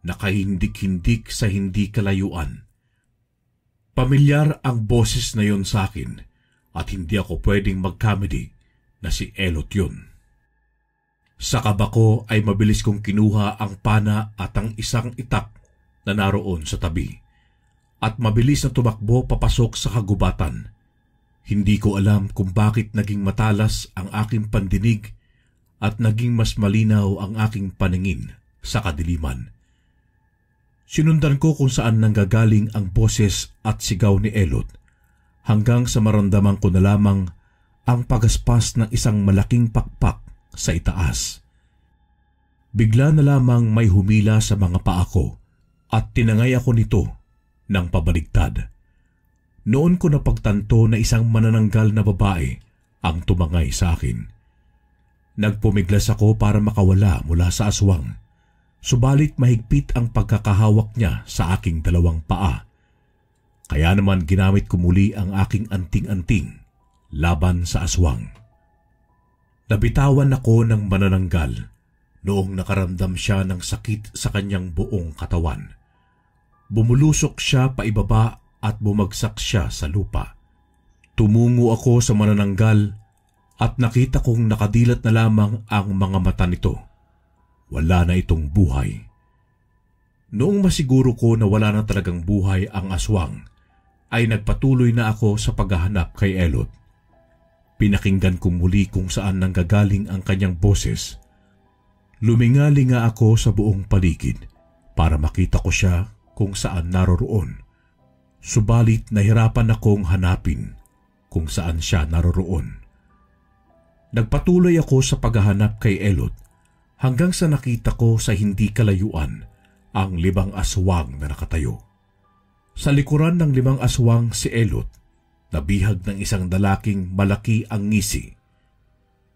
na kahindik-hindik sa hindi kalayuan. Pamilyar ang boses na yon sa akin at hindi ako pwedeng magkamali na si Elot yun. Sa kaba ko ay mabilis kong kinuha ang pana at ang isang itak na naroon sa tabi at mabilis na tumakbo papasok sa kagubatan. Hindi ko alam kung bakit naging matalas ang aking pandinig at naging mas malinaw ang aking paningin sa kadiliman. Sinundan ko kung saan nanggagaling ang boses at sigaw ni Elot hanggang sa maramdaman ko na lamang ang pagaspas ng isang malaking pakpak sa itaas. Bigla na lamang may humila sa mga paa ko at tinangay ako nito ng pabaligtad. Noon ko napagtanto na isang manananggal na babae ang tumangay sa akin. Nagpumiglas ako para makawala mula sa aswang, subalit mahigpit ang pagkakahawak niya sa aking dalawang paa. Kaya naman ginamit ko muli ang aking anting-anting laban sa aswang. Nabitawan ako ng manananggal noong nakaramdam siya ng sakit sa kanyang buong katawan. Bumulusok siya paibaba at bumagsak siya sa lupa. Tumungo ako sa manananggal at nakita kong nakadilat na lamang ang mga mata nito. Wala na itong buhay. Noong masiguro ko na wala na talagang buhay ang aswang, ay nagpatuloy na ako sa paghahanap kay Elot. Pinakinggan ko muli kung saan nanggagaling ang kanyang boses. Lumingalinga ako sa buong paligid para makita ko siya kung saan naroroon. Subalit nahirapan akong hanapin kung saan siya naroroon. Nagpatuloy ako sa paghahanap kay Elot hanggang sa nakita ko sa hindi kalayuan ang 5 aswang na nakatayo. Sa likuran ng 5 aswang si Elot, nabihag ng isang lalaking malaki ang ngisi.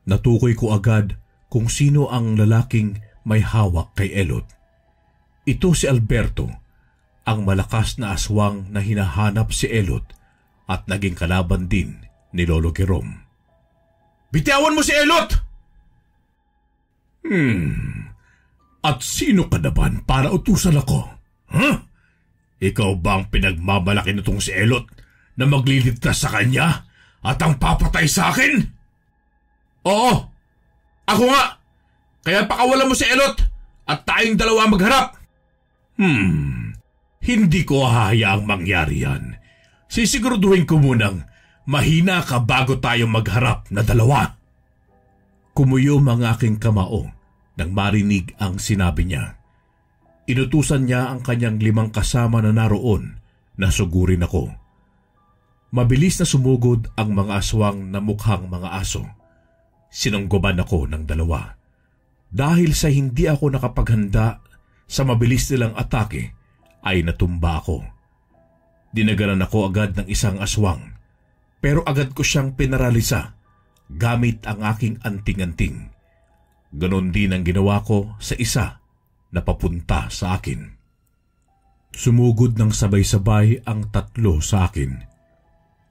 Natukoy ko agad kung sino ang lalaking may hawak kay Elot. Ito si Alberto, ang malakas na aswang na hinahanap si Elot at naging kalaban din ni Lolo Jerome. Bitawan mo si Elot! At sino ka naman para utusan ako? Huh? Ikaw ba ang pinagmamalaki nitong si Elot na magliligtas sa kanya at ang papatay sa akin? Oo, ako nga. Kaya pakawalan mo si Elot at tayong dalawa magharap. Hindi ko hahayaang mangyari yan. Sisiguraduhin ko munang mahina ka bago tayo magharap na dalawa. Kumuyom ang aking kamao nang marinig ang sinabi niya. Inutusan niya ang kanyang 5 kasama na naroon na sugurin ako. Mabilis na sumugod ang mga aswang na mukhang mga aso. Sinungguban ako ng 2. Dahil sa hindi ako nakapaghanda sa mabilis nilang atake, ay natumba ako. Dinaganan ako agad ng isang aswang, pero agad ko siyang pinaralisa gamit ang aking anting-anting. Ganon din ang ginawa ko sa isa na papunta sa akin. Sumugod ng sabay-sabay ang tatlo sa akin.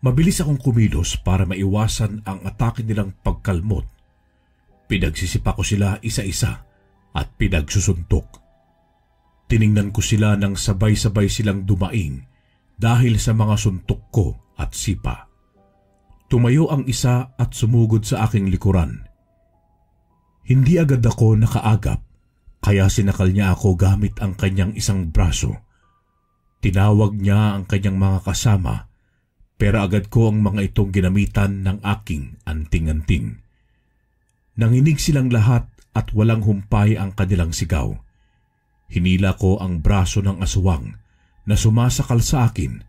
Mabilis akong kumilos para maiwasan ang atake nilang pagkalmot. Pinagsisipa ko sila isa-isa at pinagsusuntok. Tiningnan ko sila nang sabay-sabay silang dumaing dahil sa mga suntok ko at sipa. Tumayo ang isa at sumugod sa aking likuran. Hindi agad ako nakaagap, kaya sinakal niya ako gamit ang kanyang isang braso. Tinawag niya ang kanyang mga kasama, pero agad ko ang mga itong ginamitan ng aking anting-anting. Nanginig silang lahat at walang humpay ang kanilang sigaw. Hinila ko ang braso ng aswang na sumasakal sa akin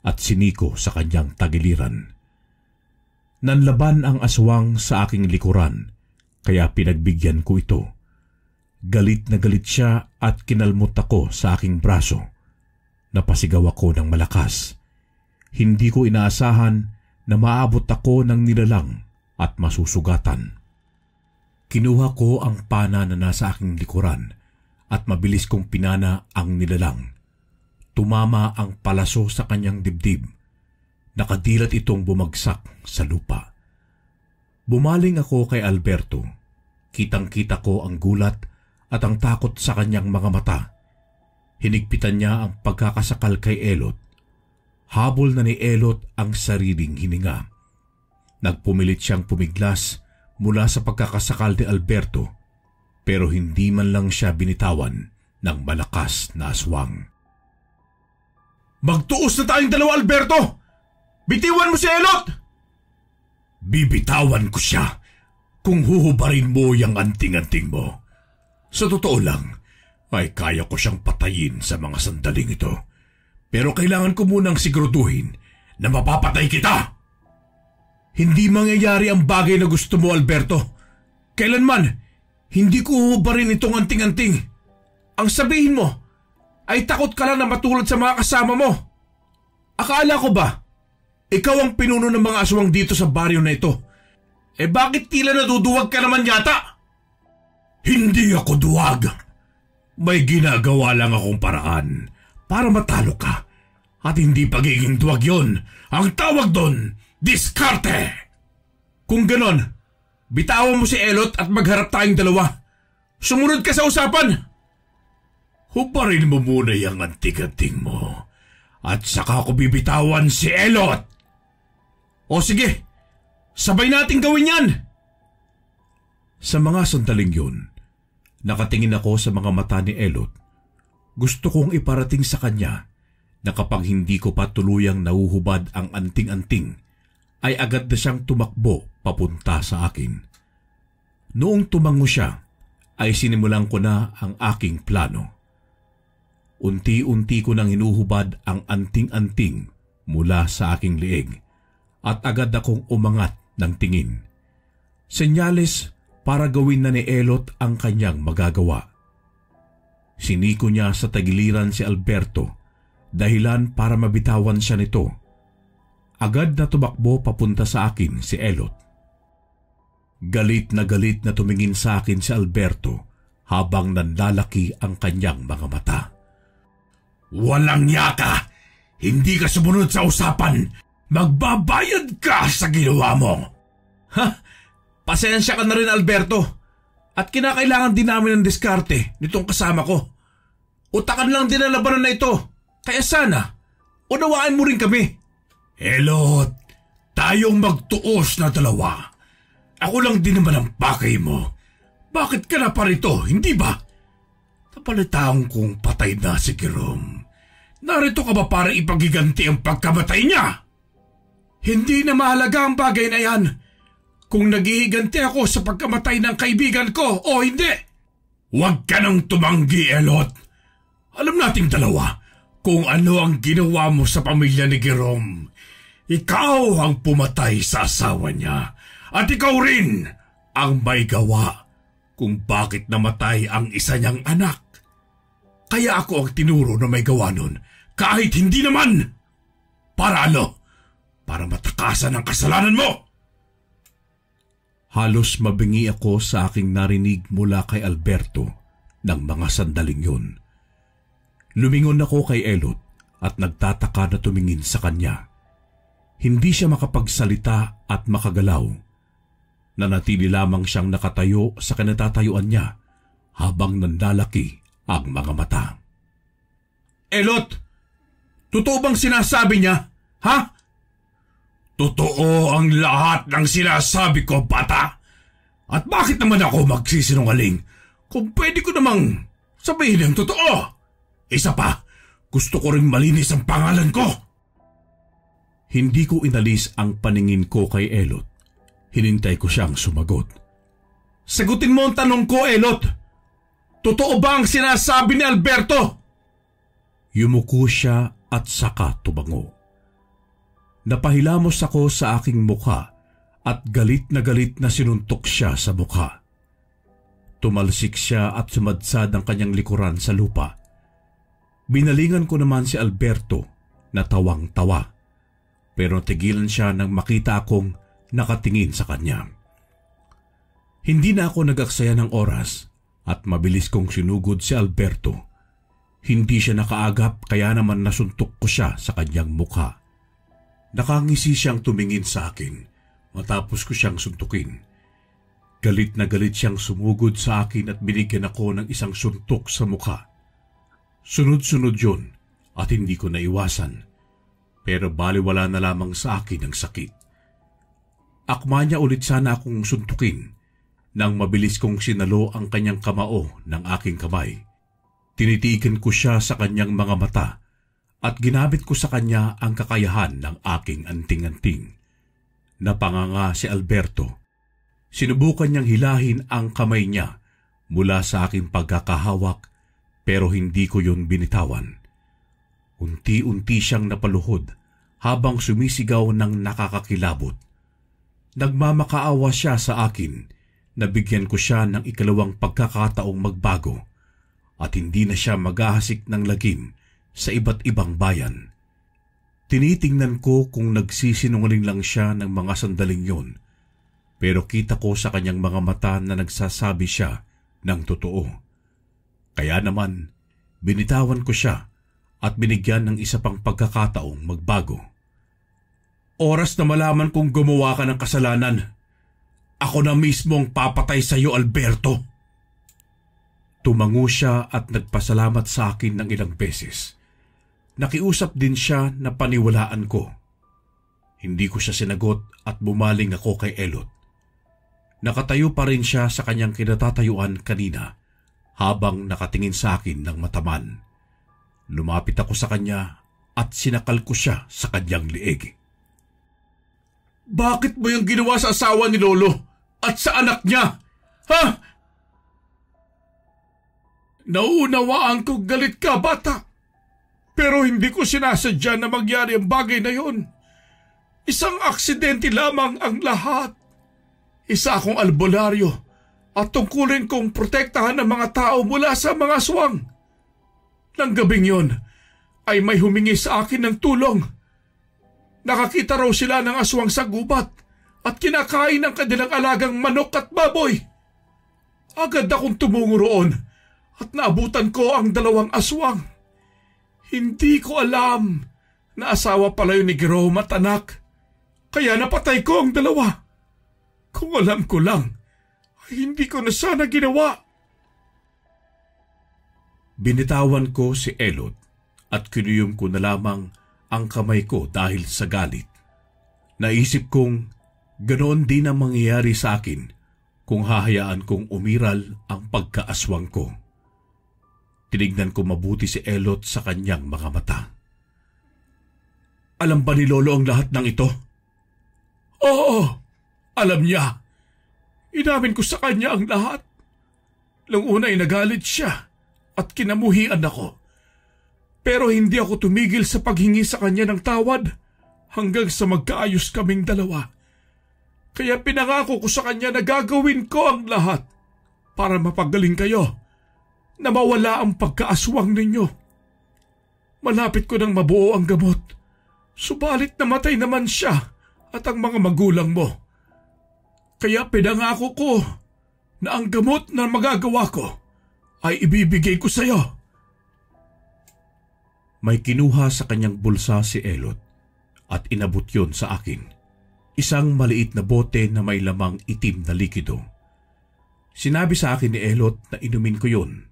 at siniko sa kanyang tagiliran. Nanlaban ang aswang sa aking likuran, kaya pinagbigyan ko ito. Galit na galit siya at kinalmot ako sa aking braso. Napasigaw ako ng malakas. Hindi ko inaasahan na maabot ako ng nilalang at masusugatan. Kinuha ko ang pana na nasa aking likuran at mabilis kong pinana ang nilalang. Tumama ang palaso sa kanyang dibdib. Nakadilat itong bumagsak sa lupa. Bumaling ako kay Alberto. Kitang-kita ko ang gulat at ang takot sa kanyang mga mata. Hinigpitan niya ang pagkakasakal kay Elot. Habol na ni Elot ang sariling hininga. Nagpumilit siyang pumiglas mula sa pagkakasakal ni Alberto, pero hindi man lang siya binitawan ng malakas na aswang. Magtuos na tayong dalawa, Alberto! Bitiwan mo si Elot! Bibitawan ko siya kung huhubarin mo yung anting-anting mo. Sa totoo lang, ay kaya ko siyang patayin sa mga sandaling ito. Pero kailangan ko munang siguraduhin na mapapatay kita. Hindi mangyayari ang bagay na gusto mo, Alberto. Kailanman, hindi ko huhubarin itong anting-anting. Ang sabihin mo, ay takot ka lang na matulad sa mga kasama mo. Akala ko ba, ikaw ang pinuno ng mga aswang dito sa baryo na ito? Bakit tila naduduwag ka naman yata? Hindi ako duwag. May ginagawa lang akong paraan para matalo ka. At hindi pagiging duwag yun. Ang tawag doon, diskarte. Kung ganon, bitawan mo si Elot at magharap tayong dalawa. Sumunod ka sa usapan. Hubarin mo muna yung anting-anting mo. At saka ko bibitawan si Elot. O sige, sabay nating gawin yan. Sa mga sandaling yun, nakatingin ako sa mga mata ni Elot. Gusto kong iparating sa kanya na kapag hindi ko pa tuluyang nahuhubad ang anting-anting, ay agad na siyang tumakbo papunta sa akin. Noong tumango siya, ay sinimulan ko na ang aking plano. Unti-unti ko nang hinuhubad ang anting-anting mula sa aking leeg at agad akong umangat ng tingin. Senyales para gawin na ni Elot ang kanyang magagawa. Siniko niya sa tagiliran si Alberto, dahilan para mabitawan siya nito. Agad na tumakbo papunta sa akin si Elot. Galit na tumingin sa akin si Alberto habang nanlalaki ang kanyang mga mata. Walang yaka! Hindi ka sumunod sa usapan! Magbabayad ka sa ginawa mo! Ha? Pasensya ka na rin, Alberto. At kinakailangan din namin ng diskarte nitong kasama ko. Utakan lang din ang labanan na ito. Kaya sana, unawaan mo rin kami. Elot, tayong magtuos na dalawa. Ako lang din naman ang pakay mo. Bakit ka na pa rito, hindi ba? Napalitaan kong patay na si Jerome. Narito ka ba para ipagiganti ang pagkamatay niya? Hindi na mahalaga ang bagay na yan. Kung naghihiganti ako sa pagkamatay ng kaibigan ko o hindi. Huwag ka nang tumanggi, Elot. Alam nating dalawa kung ano ang ginawa mo sa pamilya ni Jerome. Ikaw ang pumatay sa asawa niya. At ikaw rin ang may gawa kung bakit namatay ang isa niyang anak. Kaya ako ang tinuro na may gawa nun, kahit hindi naman. Para ano? Para matakasan ang kasalanan mo. Halos mabingi ako sa aking narinig mula kay Alberto ng mga sandaling yun. Lumingon ako kay Elot at nagtataka na tumingin sa kanya. Hindi siya makapagsalita at makagalaw. Nanatili lamang siyang nakatayo sa kinatatayuan niya habang nanlalaki ang mga mata. Elot! Totoo bang sinasabi niya? Ha? Totoo ang lahat ng sinasabi ko, bata. At bakit naman ako magsisinungaling kung pwede ko namang sabihin ang totoo? Isa pa, gusto ko rin malinis ang pangalan ko. Hindi ko inalis ang paningin ko kay Elot. Hinintay ko siyang sumagot. Sagutin mo ang tanong ko, Elot. Totoo ba ang sinasabi ni Alberto? Yumuko siya at saka tumango. Napahilamos ako sa aking mukha at galit na sinuntok siya sa mukha. Tumalsik siya at sumadsad ang kanyang likuran sa lupa. Binalingan ko naman si Alberto na tawang-tawa, pero tigilan siya nang makita akong nakatingin sa kanya. Hindi na ako nag-aksaya ng oras at mabilis kong sinugod si Alberto. Hindi siya nakaagap kaya naman nasuntok ko siya sa kanyang mukha. Nakangisi siyang tumingin sa akin matapos ko siyang suntukin. Galit na galit siyang sumugod sa akin at binigyan ako ng isang suntok sa mukha. Sunod-sunod yun at hindi ko naiwasan, pero baliwala na lamang sa akin ang sakit. Akma niya ulit sana akong suntukin nang mabilis kong sinalo ang kanyang kamao ng aking kamay. Tinitigan ko siya sa kanyang mga mata at ginamit ko sa kanya ang kakayahan ng aking anting-anting. Napanganga si Alberto. Sinubukan niyang hilahin ang kamay niya mula sa aking pagkakahawak pero hindi ko yun binitawan. Unti-unti siyang napaluhod habang sumisigaw ng nakakakilabot. Nagmamakaawa siya sa akin na bigyan ko siya ng ikalawang pagkakataong magbago at hindi na siya maghahasik ng lagim sa iba't ibang bayan. Tinitingnan ko kung nagsisinungaling lang siya ng mga sandaling yon, pero kita ko sa kanyang mga mata na nagsasabi siya ng totoo. Kaya naman, binitawan ko siya at binigyan ng isa pang pagkakataong magbago. Oras na malaman kong gumawa ka ng kasalanan, ako na mismo ang papatay sa iyo, Alberto. Tumango siya at nagpasalamat sa akin ng ilang beses. Nakiusap din siya na paniwalaan ko. Hindi ko siya sinagot at bumaling ako kay Elot. Nakatayo pa rin siya sa kanyang kinatatayuan kanina habang nakatingin sa akin ng mataman. Lumapit ako sa kanya at sinakal ko siya sa kanyang liig. Bakit mo yung ginawa sa asawa ni Lolo at sa anak niya? Ha? Nauunawaan ko galit ka, bata. Pero hindi ko sinasadya na magyari ang bagay na yon. Isang aksidente lamang ang lahat. Isa akong albularyo at tungkulin kong protektahan ang mga tao mula sa mga aswang. Nang gabing yon ay may humingi sa akin ng tulong. Nakakita raw sila ng aswang sa gubat at kinakain ang kanilang alagang manok at baboy. Agad akong tumungo roon at naabutan ko ang dalawang aswang. Hindi ko alam na asawa pala yun ni Jerome at anak, kaya napatay ko ang dalawa. Kung alam ko lang, ay hindi ko na sana ginawa. Binitawan ko si Elot at kinuyom ko na lamang ang kamay ko dahil sa galit. Naisip kong ganoon din ang mangyayari sa akin kung hahayaan kong umiral ang pagkaaswang ko. Tinignan ko mabuti si Elot sa kanyang mga mata. Alam ba ni Lolo ang lahat ng ito? Oo, alam niya. Inamin ko sa kanya ang lahat. Nung una ay nagalit siya at kinamuhian ako. Pero hindi ako tumigil sa paghingi sa kanya ng tawad hanggang sa magkaayos kaming dalawa. Kaya pinangako ko sa kanya na gagawin ko ang lahat para mapagaling kayo, na mawala ang pagkaaswang ninyo. Malapit ko nang mabuo ang gamot, subalit namatay naman siya at ang mga magulang mo. Kaya pinangako ko na ang gamot na magagawa ko ay ibibigay ko sa iyo. May kinuha sa kanyang bulsa si Elot at inabot yon sa akin. Isang maliit na bote na may lamang itim na likido. Sinabi sa akin ni Elot na inumin ko yon.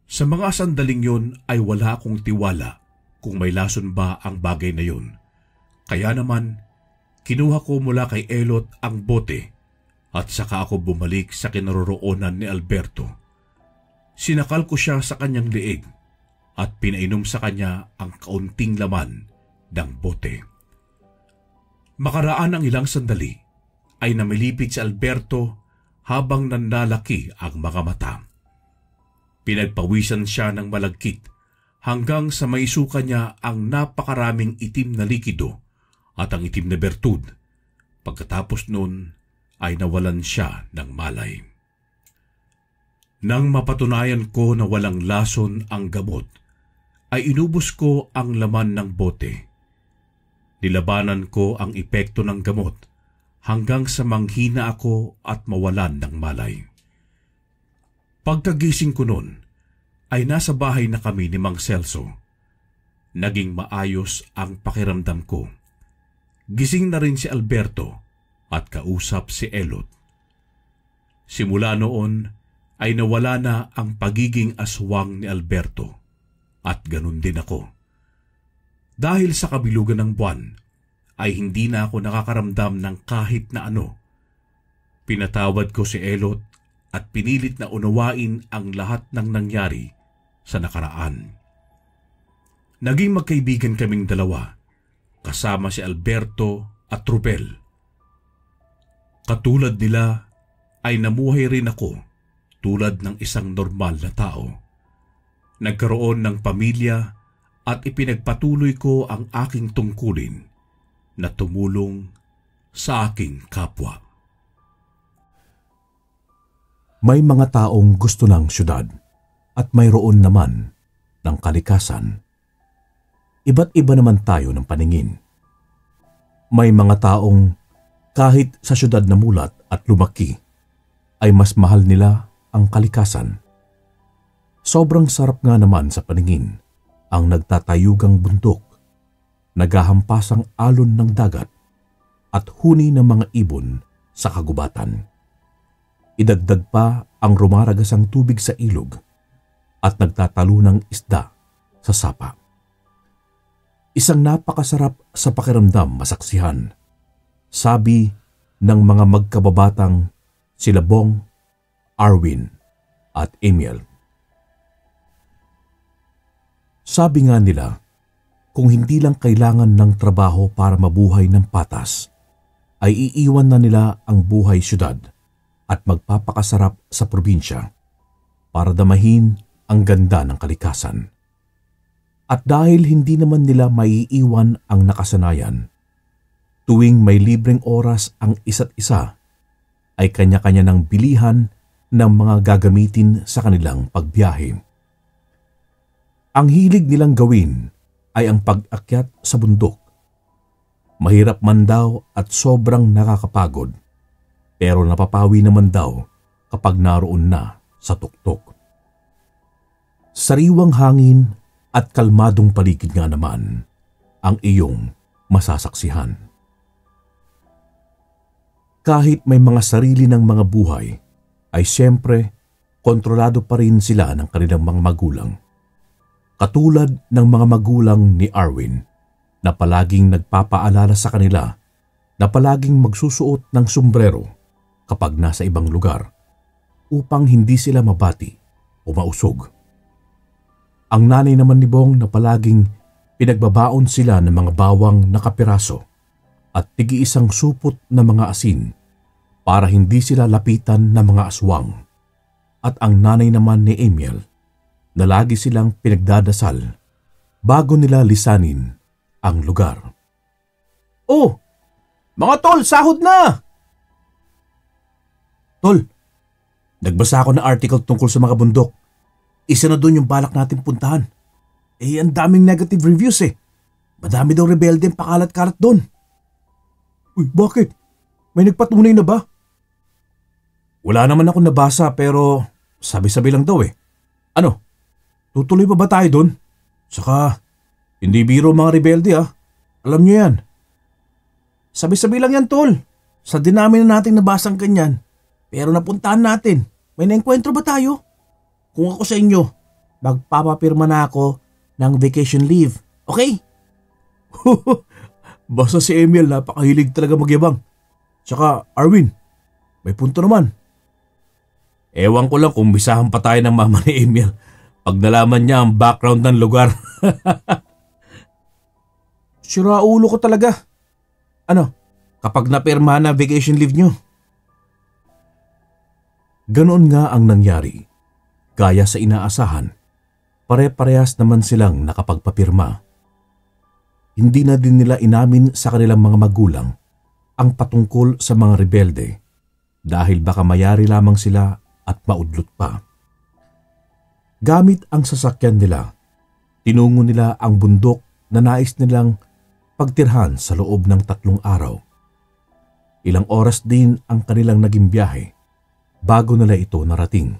Sa mga sandaling yon ay wala akong tiwala kung may lason ba ang bagay na yon. Kaya naman, kinuha ko mula kay Elot ang bote at saka ako bumalik sa kinaroroonan ni Alberto. Sinakal ko siya sa kanyang liig at pinainom sa kanya ang kaunting laman ng bote. Makaraan ang ilang sandali ay namilipit si Alberto habang nanlalaki ang mga mata. Pinagpawisan siya ng malagkit hanggang sa maisuka niya ang napakaraming itim na likido at ang itim na bertud. Pagkatapos nun ay nawalan siya ng malay. Nang mapatunayan ko na walang lason ang gamot, ay inubos ko ang laman ng bote. Nilabanan ko ang epekto ng gamot hanggang sa manghina ako at mawalan ng malay. Pagkagising ko nun, ay nasa bahay na kami ni Mang Celso. Naging maayos ang pakiramdam ko. Gising na rin si Alberto at kausap si Elot. Simula noon ay nawala na ang pagiging aswang ni Alberto at ganun din ako. Dahil sa kabilugan ng buwan ay hindi na ako nakakaramdam ng kahit na ano. Pinatawad ko si Elot at pinilit na unawain ang lahat ng nangyari sa nakaraan. Naging magkaibigan kaming dalawa, kasama si Alberto at Rubel. Katulad nila ay namuhay rin ako tulad ng isang normal na tao. Nagkaroon ng pamilya at ipinagpatuloy ko ang aking tungkulin na tumulong sa aking kapwa. May mga taong gusto ng syudad at mayroon naman ng kalikasan. Iba't iba naman tayo ng paningin. May mga taong kahit sa syudad na mulat at lumaki, ay mas mahal nila ang kalikasan. Sobrang sarap nga naman sa paningin ang nagtatayugang bundok, nagahampasang alon ng dagat at huni ng mga ibon sa kagubatan. Idagdag pa ang rumaragasang tubig sa ilog at nagtatalo ng isda sa sapa. Isang napakasarap sa pakiramdam masaksihan, sabi ng mga magkababatang sila Bong, Arwin at Emil. Sabi nga nila, kung hindi lang kailangan ng trabaho para mabuhay ng patas, ay iiwan na nila ang buhay syudad at magpapakasarap sa probinsya para damahin ang ganda ng kalikasan. At dahil hindi naman nila maiiwan ang nakasanayan, tuwing may libreng oras ang isa't isa, ay kanya-kanya ng bilihan ng mga gagamitin sa kanilang pagbiyahe. Ang hilig nilang gawin ay ang pag-akyat sa bundok. Mahirap man daw at sobrang nakakapagod, pero napapawi naman daw kapag naroon na sa tuktok. Sariwang hangin at kalmadong paligid nga naman ang iyong masasaksihan. Kahit may mga sarili ng mga buhay, ay siyempre kontrolado pa rin sila ng kanilang mga magulang. Katulad ng mga magulang ni Arwin na palaging nagpapaalala sa kanila na palaging magsusuot ng sombrero kapag nasa ibang lugar upang hindi sila mabati o mausog. Ang nanay naman ni Bong na palaging pinagbabaon sila ng mga bawang na kapiraso at tigi-isang supot na mga asin para hindi sila lapitan ng mga aswang. At ang nanay naman ni Emil na lagi silang pinagdadasal bago nila lisanin ang lugar. Oh! Mga tol, sahod na! Tol, nagbasa ako ng article tungkol sa mga bundok. Isa na doon yung balak natin puntahan. Ang daming negative reviews eh. Madami daw rebelde ang pakalat-kalat doon. Uy, bakit? May nagpatunay na ba? Wala naman ako nabasa pero sabi-sabi lang daw eh. Ano? Tutuloy pa ba tayo doon? Saka, hindi biro mga rebelde ah. Alam nyo yan. Sabi-sabi lang yan tol. Sa dinami na nating nabasang kanyan. Pero napuntahan natin. May naengkwentro ba tayo? Kung ako sa inyo, magpapapirma na ako ng vacation leave. Okay? Basta si Emil napakahilig talaga magyabang. Tsaka Arwin, may punto naman. Ewan ko lang kung bisahan pa tayo ng mama ni Emil pag nalaman niya ang background ng lugar. Sira ulo ko talaga. Ano, kapag napirmahan na vacation leave nyo? Ganoon nga ang nangyari. Gaya sa inaasahan, pare-parehas naman silang nakapagpapirma. Hindi na din nila inamin sa kanilang mga magulang ang patungkol sa mga rebelde dahil baka mayari lamang sila at maudlot pa. Gamit ang sasakyan nila, tinungo nila ang bundok na nais nilang pagtirhan sa loob ng 3 araw. Ilang oras din ang kanilang naging biyahe bago nila ito narating.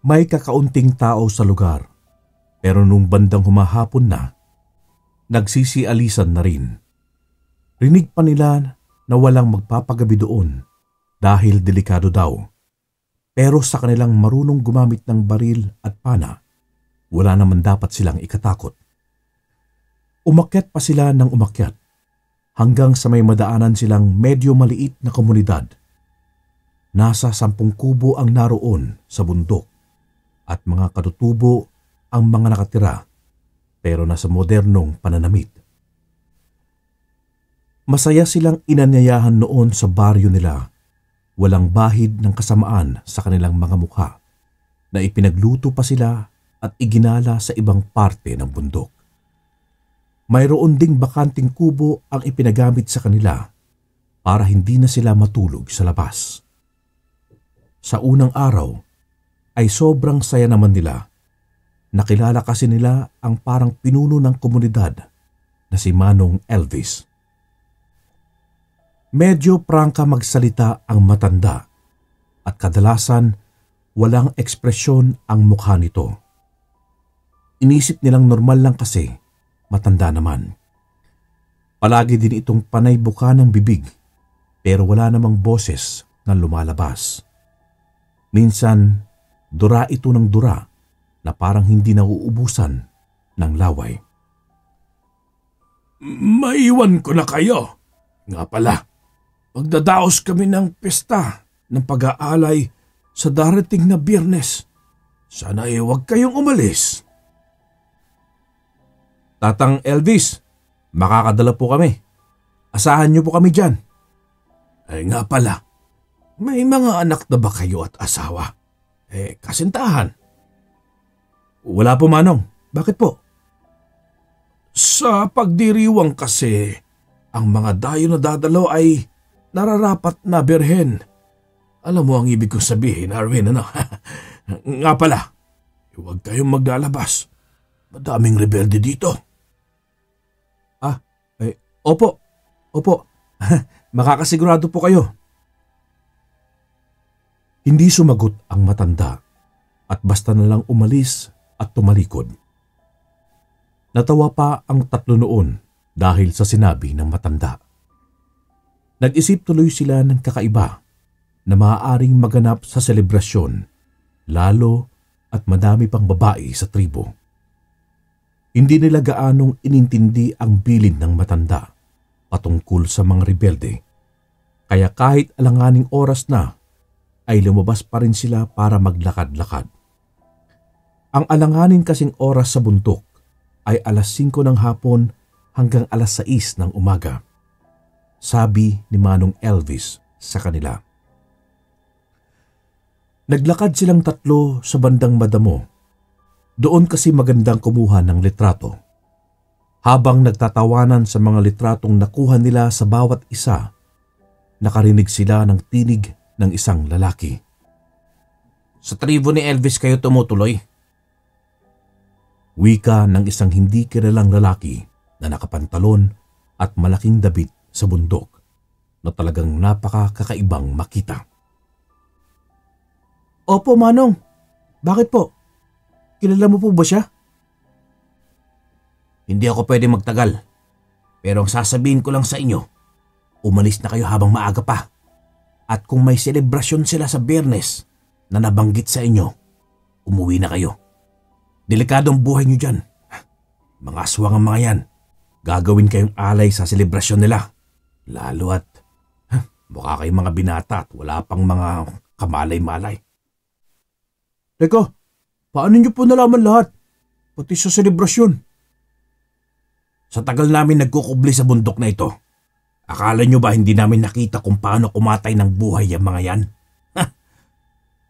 May kakaunting tao sa lugar pero nung bandang humahapon na, nagsisialisan na rin. Rinig pa nila na walang magpapagabi doon dahil delikado daw. Pero sa kanilang marunong gumamit ng baril at pana, wala naman dapat silang ikatakot. Umakyat pa sila ng umakyat hanggang sa may madaanan silang medyo maliit na komunidad. Nasa 10 kubo ang naroon sa bundok at mga katutubo ang mga nakatira pero nasa modernong pananamit. Masaya silang inanyayahan noon sa baryo nila. Walang bahid ng kasamaan sa kanilang mga mukha na ipinagluto pa sila at iginala sa ibang parte ng bundok. Mayroon ding bakanting kubo ang ipinagamit sa kanila para hindi na sila matulog sa labas. Sa unang araw ay sobrang saya naman nila. Nakilala kasi nila ang parang pinuno ng komunidad na si Manong Elvis. Medyo prangka magsalita ang matanda at kadalasan walang ekspresyon ang mukha nito. Inisip nilang normal lang kasi matanda naman. Palagi din itong panay buka ng bibig pero wala namang boses na lumalabas. Minsan, dura ito ng dura na parang hindi nauubusan ng laway. Maiwan ko na kayo. Nga pala, magdadaos kami ng pesta ng pag-aalay sa darating na Biyernes. Sana huwag kayong umalis. Tatang Elvis, makakadala po kami. Asahan niyo po kami dyan. Ay nga pala, may mga anak na ba kayo at asawa? Kasintahan. Wala po Manong. Bakit po? Sa pagdiriwang kasi, ang mga dayo na dadalaw ay nararapat na birhen. Alam mo ang ibig kong sabihin, Arwin, ano? Nga pala, huwag kayong maglalabas. Madaming rebelde dito. Opo. Makakasigurado po kayo. Hindi sumagot ang matanda at basta na lang umalis at tumalikod. Natawa pa ang 3 noon dahil sa sinabi ng matanda. Nag-isip tuloy sila ng kakaiba na maaaring maganap sa selebrasyon, lalo at madami pang babae sa tribo. Hindi nila gaanong inintindi ang bilin ng matanda patungkol sa mga rebelde, kaya kahit alanganing oras na, ay lumabas pa rin sila para maglakad-lakad. Ang alanganin kasing oras sa bundok ay alas 5 ng hapon hanggang alas 6 ng umaga. Sabi ni Manong Elvis sa kanila. Naglakad silang 3 sa bandang madamo. Doon kasi magandang kumuha ng litrato. Habang nagtatawanan sa mga litratong nakuha nila sa bawat isa, nakarinig sila ng tinig ng isang lalaki. Sa tribo ni Elvis kayo tumutuloy? Wika ng isang hindi kilalang lalaki na nakapantalon at malaking dabit sa bundok. na talagang napakakakaibang makita. Opo, Manong. Bakit po? Kilala mo po ba siya? Hindi ako pwede magtagal. Pero ang sasabihin ko lang sa inyo, umalis na kayo habang maaga pa. At kung may selebrasyon sila sa Biyernes na nabanggit sa inyo, umuwi na kayo. Delikadong buhay nyo dyan. Mga aswang ang mga yan. Gagawin kayong alay sa selebrasyon nila. Lalo at mukha kayong mga binata at wala pang mga kamalay-malay. Teka, paano niyo po nalaman lahat? Pati sa selebrasyon. Sa tagal namin nagkukubli sa bundok na ito, akala nyo ba hindi namin nakita kung paano kumatay ng buhay ang mga yan?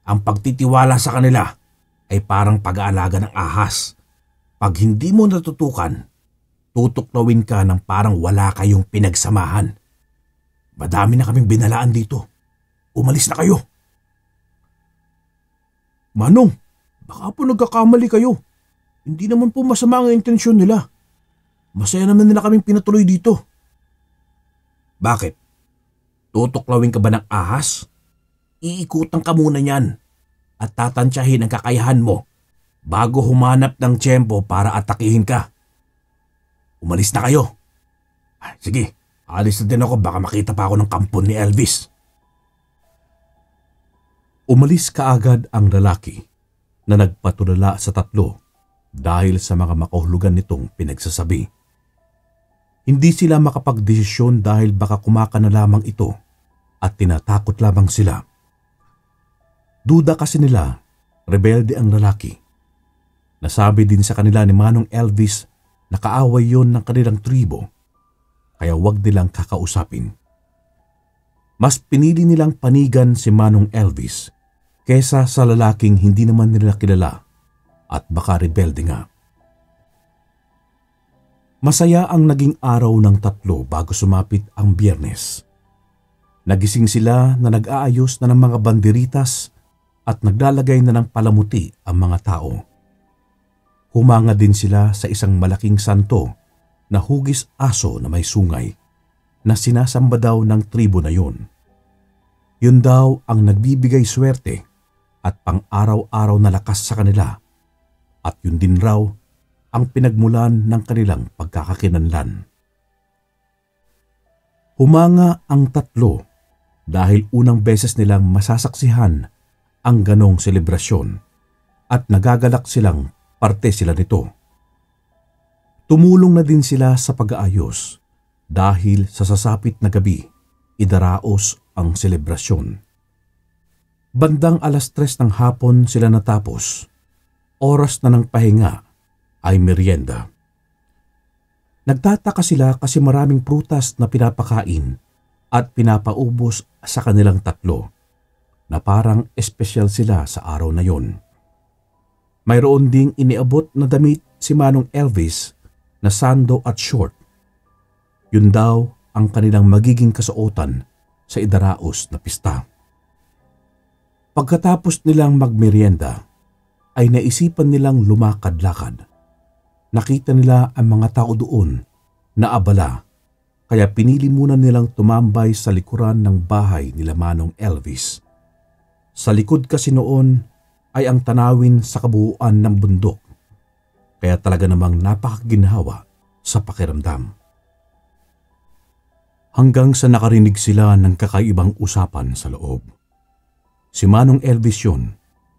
Ang pagtitiwala sa kanila ay parang pag-aalaga ng ahas. Pag hindi mo natutukan, tutuklawin ka ng parang wala kayong pinagsamahan. Madami na kaming binalaan dito. Umalis na kayo. Manong, baka po nagkakamali kayo. Hindi naman po masama ang intensyon nila. Masaya naman nila kaming pinatuloy dito. Bakit? Tutuklawin ka ba ng ahas? Iikutan ka muna niyan at tatansyahin ang kakayahan mo bago humanap ng tiyempo para atakihin ka. Umalis na kayo. Sige, alis na din ako, baka makita pa ako ng kampon ni Elvis. Umalis kaagad ang lalaki na nagpatulala sa tatlo dahil sa mga makahulugan nitong pinagsasabi. Hindi sila makapagdesisyon dahil baka kumaka na lamang ito at tinatakot lamang sila. Duda kasi nila, rebelde ang lalaki. Nasabi din sa kanila ni Manong Elvis na kaaway yon ng kanilang tribo, kaya wag nilang kakausapin. Mas pinili nilang panigan si Manong Elvis kesa sa lalaking hindi naman nila kilala at baka rebelde nga. Masaya ang naging araw ng tatlo bago sumapit ang Biyernes. Nagising sila na nag-aayos na ng mga banderitas at naglalagay na ng palamuti ang mga tao. Humanga din sila sa isang malaking santo na hugis aso na may sungay na sinasamba daw ng tribo na yun. Yun daw ang nagbibigay swerte at pang-araw-araw na lakas sa kanila at yun din raw ang pinagmulan ng kanilang pagkakakinanlan. Humanga ang tatlo dahil unang beses nilang masasaksihan ang ganong selebrasyon at nagagalak silang parte sila nito. Tumulong na din sila sa pag-aayos dahil sa sasapit na gabi, idaraos ang selebrasyon. Bandang 3:00 ng hapon sila natapos. Oras na ng pahinga ay merienda. Nagtataka sila kasi maraming prutas na pinapakain at pinapaubos sa kanilang tatlo na parang espesyal sila sa araw na yon. Mayroon ding iniabot na damit si Manong Elvis na sando at short. Yun daw ang kanilang magiging kasuotan sa idaraos na pista. Pagkatapos nilang magmerienda, ay naisipan nilang lumakad-lakad. Nakita nila ang mga tao doon na abala, kaya pinili muna nilang tumambay sa likuran ng bahay nila Manong Elvis. Sa likod kasi noon ay ang tanawin sa kabuuan ng bundok, kaya talaga namang napakaginhawa sa pakiramdam. Hanggang sa nakarinig sila ng kakaibang usapan sa loob. Si Manong Elvis yun,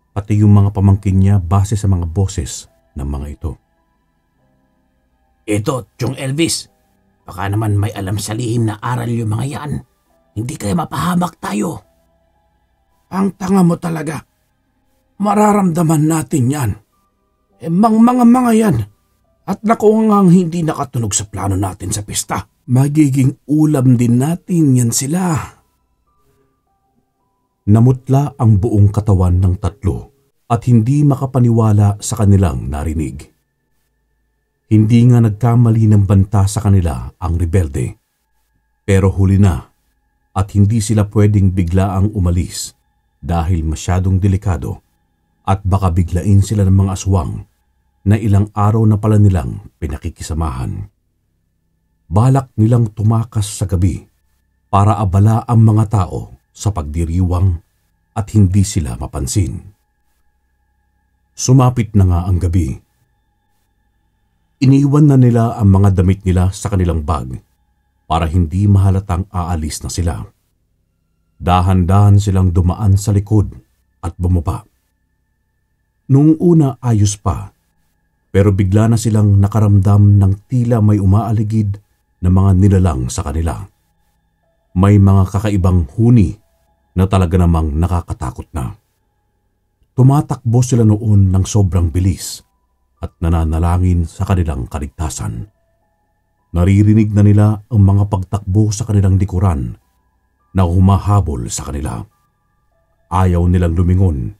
pati yung mga pamangkin niya base sa mga boses ng mga ito. Ito, Chong Elvis. Baka naman may alam sa lihim na aral yung mga yan. Hindi kaya mapahamak tayo. Ang tanga mo talaga. Mararamdaman natin yan. Mga yan. At naku nga hindi nakatunog sa plano natin sa pista. Magiging ulam din natin yan sila. Namutla ang buong katawan ng tatlo at hindi makapaniwala sa kanilang narinig. Hindi nga nagkamali ng banta sa kanila ang rebelde. Pero huli na at hindi sila pwedeng biglaang umalis dahil masyadong delikado at baka biglain sila ng mga aswang na ilang araw na pala nilang pinakikisamahan. Balak nilang tumakas sa gabi para abala ang mga tao sa pagdiriwang at hindi sila mapansin. Sumapit na nga ang gabi. Iniwan na nila ang mga damit nila sa kanilang bag para hindi mahalatang aalis na sila. Dahan-dahan silang dumaan sa likod at bumaba. Noong una ayos pa, pero bigla na silang nakaramdam ng tila may umaaligid na mga nilalang sa kanila. May mga kakaibang huni na talaga namang nakakatakot na. Tumatakbo sila noon ng sobrang bilis at nananalangin sa kanilang kaligtasan. Naririnig na nila ang mga pagtakbo sa kanilang likuran na humahabol sa kanila. Ayaw nilang lumingon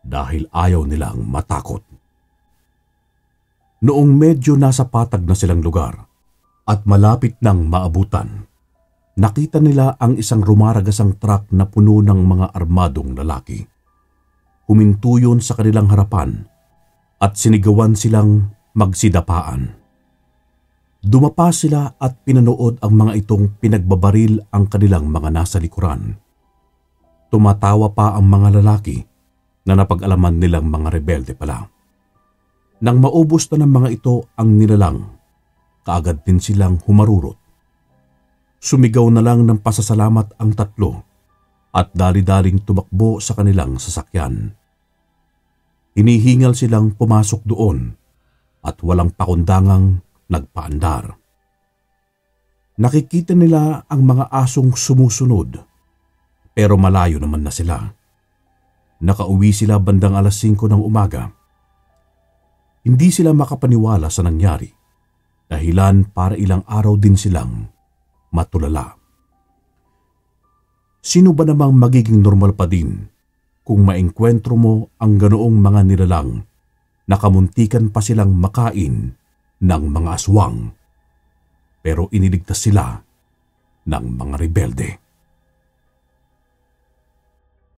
dahil ayaw nilang matakot. Noong medyo nasa patag na silang lugar at malapit nang maabutan, nakita nila ang isang rumaragasang truck na puno ng mga armadong lalaki. Huminto yun sa kanilang harapan at sinigawan silang magsidapaan. Dumapa sila at pinanood ang mga itong pinagbabaril ang kanilang mga nasa likuran. Tumatawa pa ang mga lalaki na napag-alaman nilang mga rebelde pala. Nang maubos na ng mga ito ang nilalang, kaagad din silang humarurot. Sumigaw na lang ng pasasalamat ang tatlo at dali-daling tumakbo sa kanilang sasakyan. Hinihingal silang pumasok doon at walang pakundangang nagpaandar. Nakikita nila ang mga asong sumusunod pero malayo naman na sila. Nakauwi sila bandang 5:00 ng umaga. Hindi sila makapaniwala sa nangyari, dahilan para ilang araw din silang matulala. Sino ba namang magiging normal pa din kung maengkwentro mo ang ganoong mga nilalang na kamuntikan pa silang makain ng mga aswang pero iniligtas sila ng mga rebelde?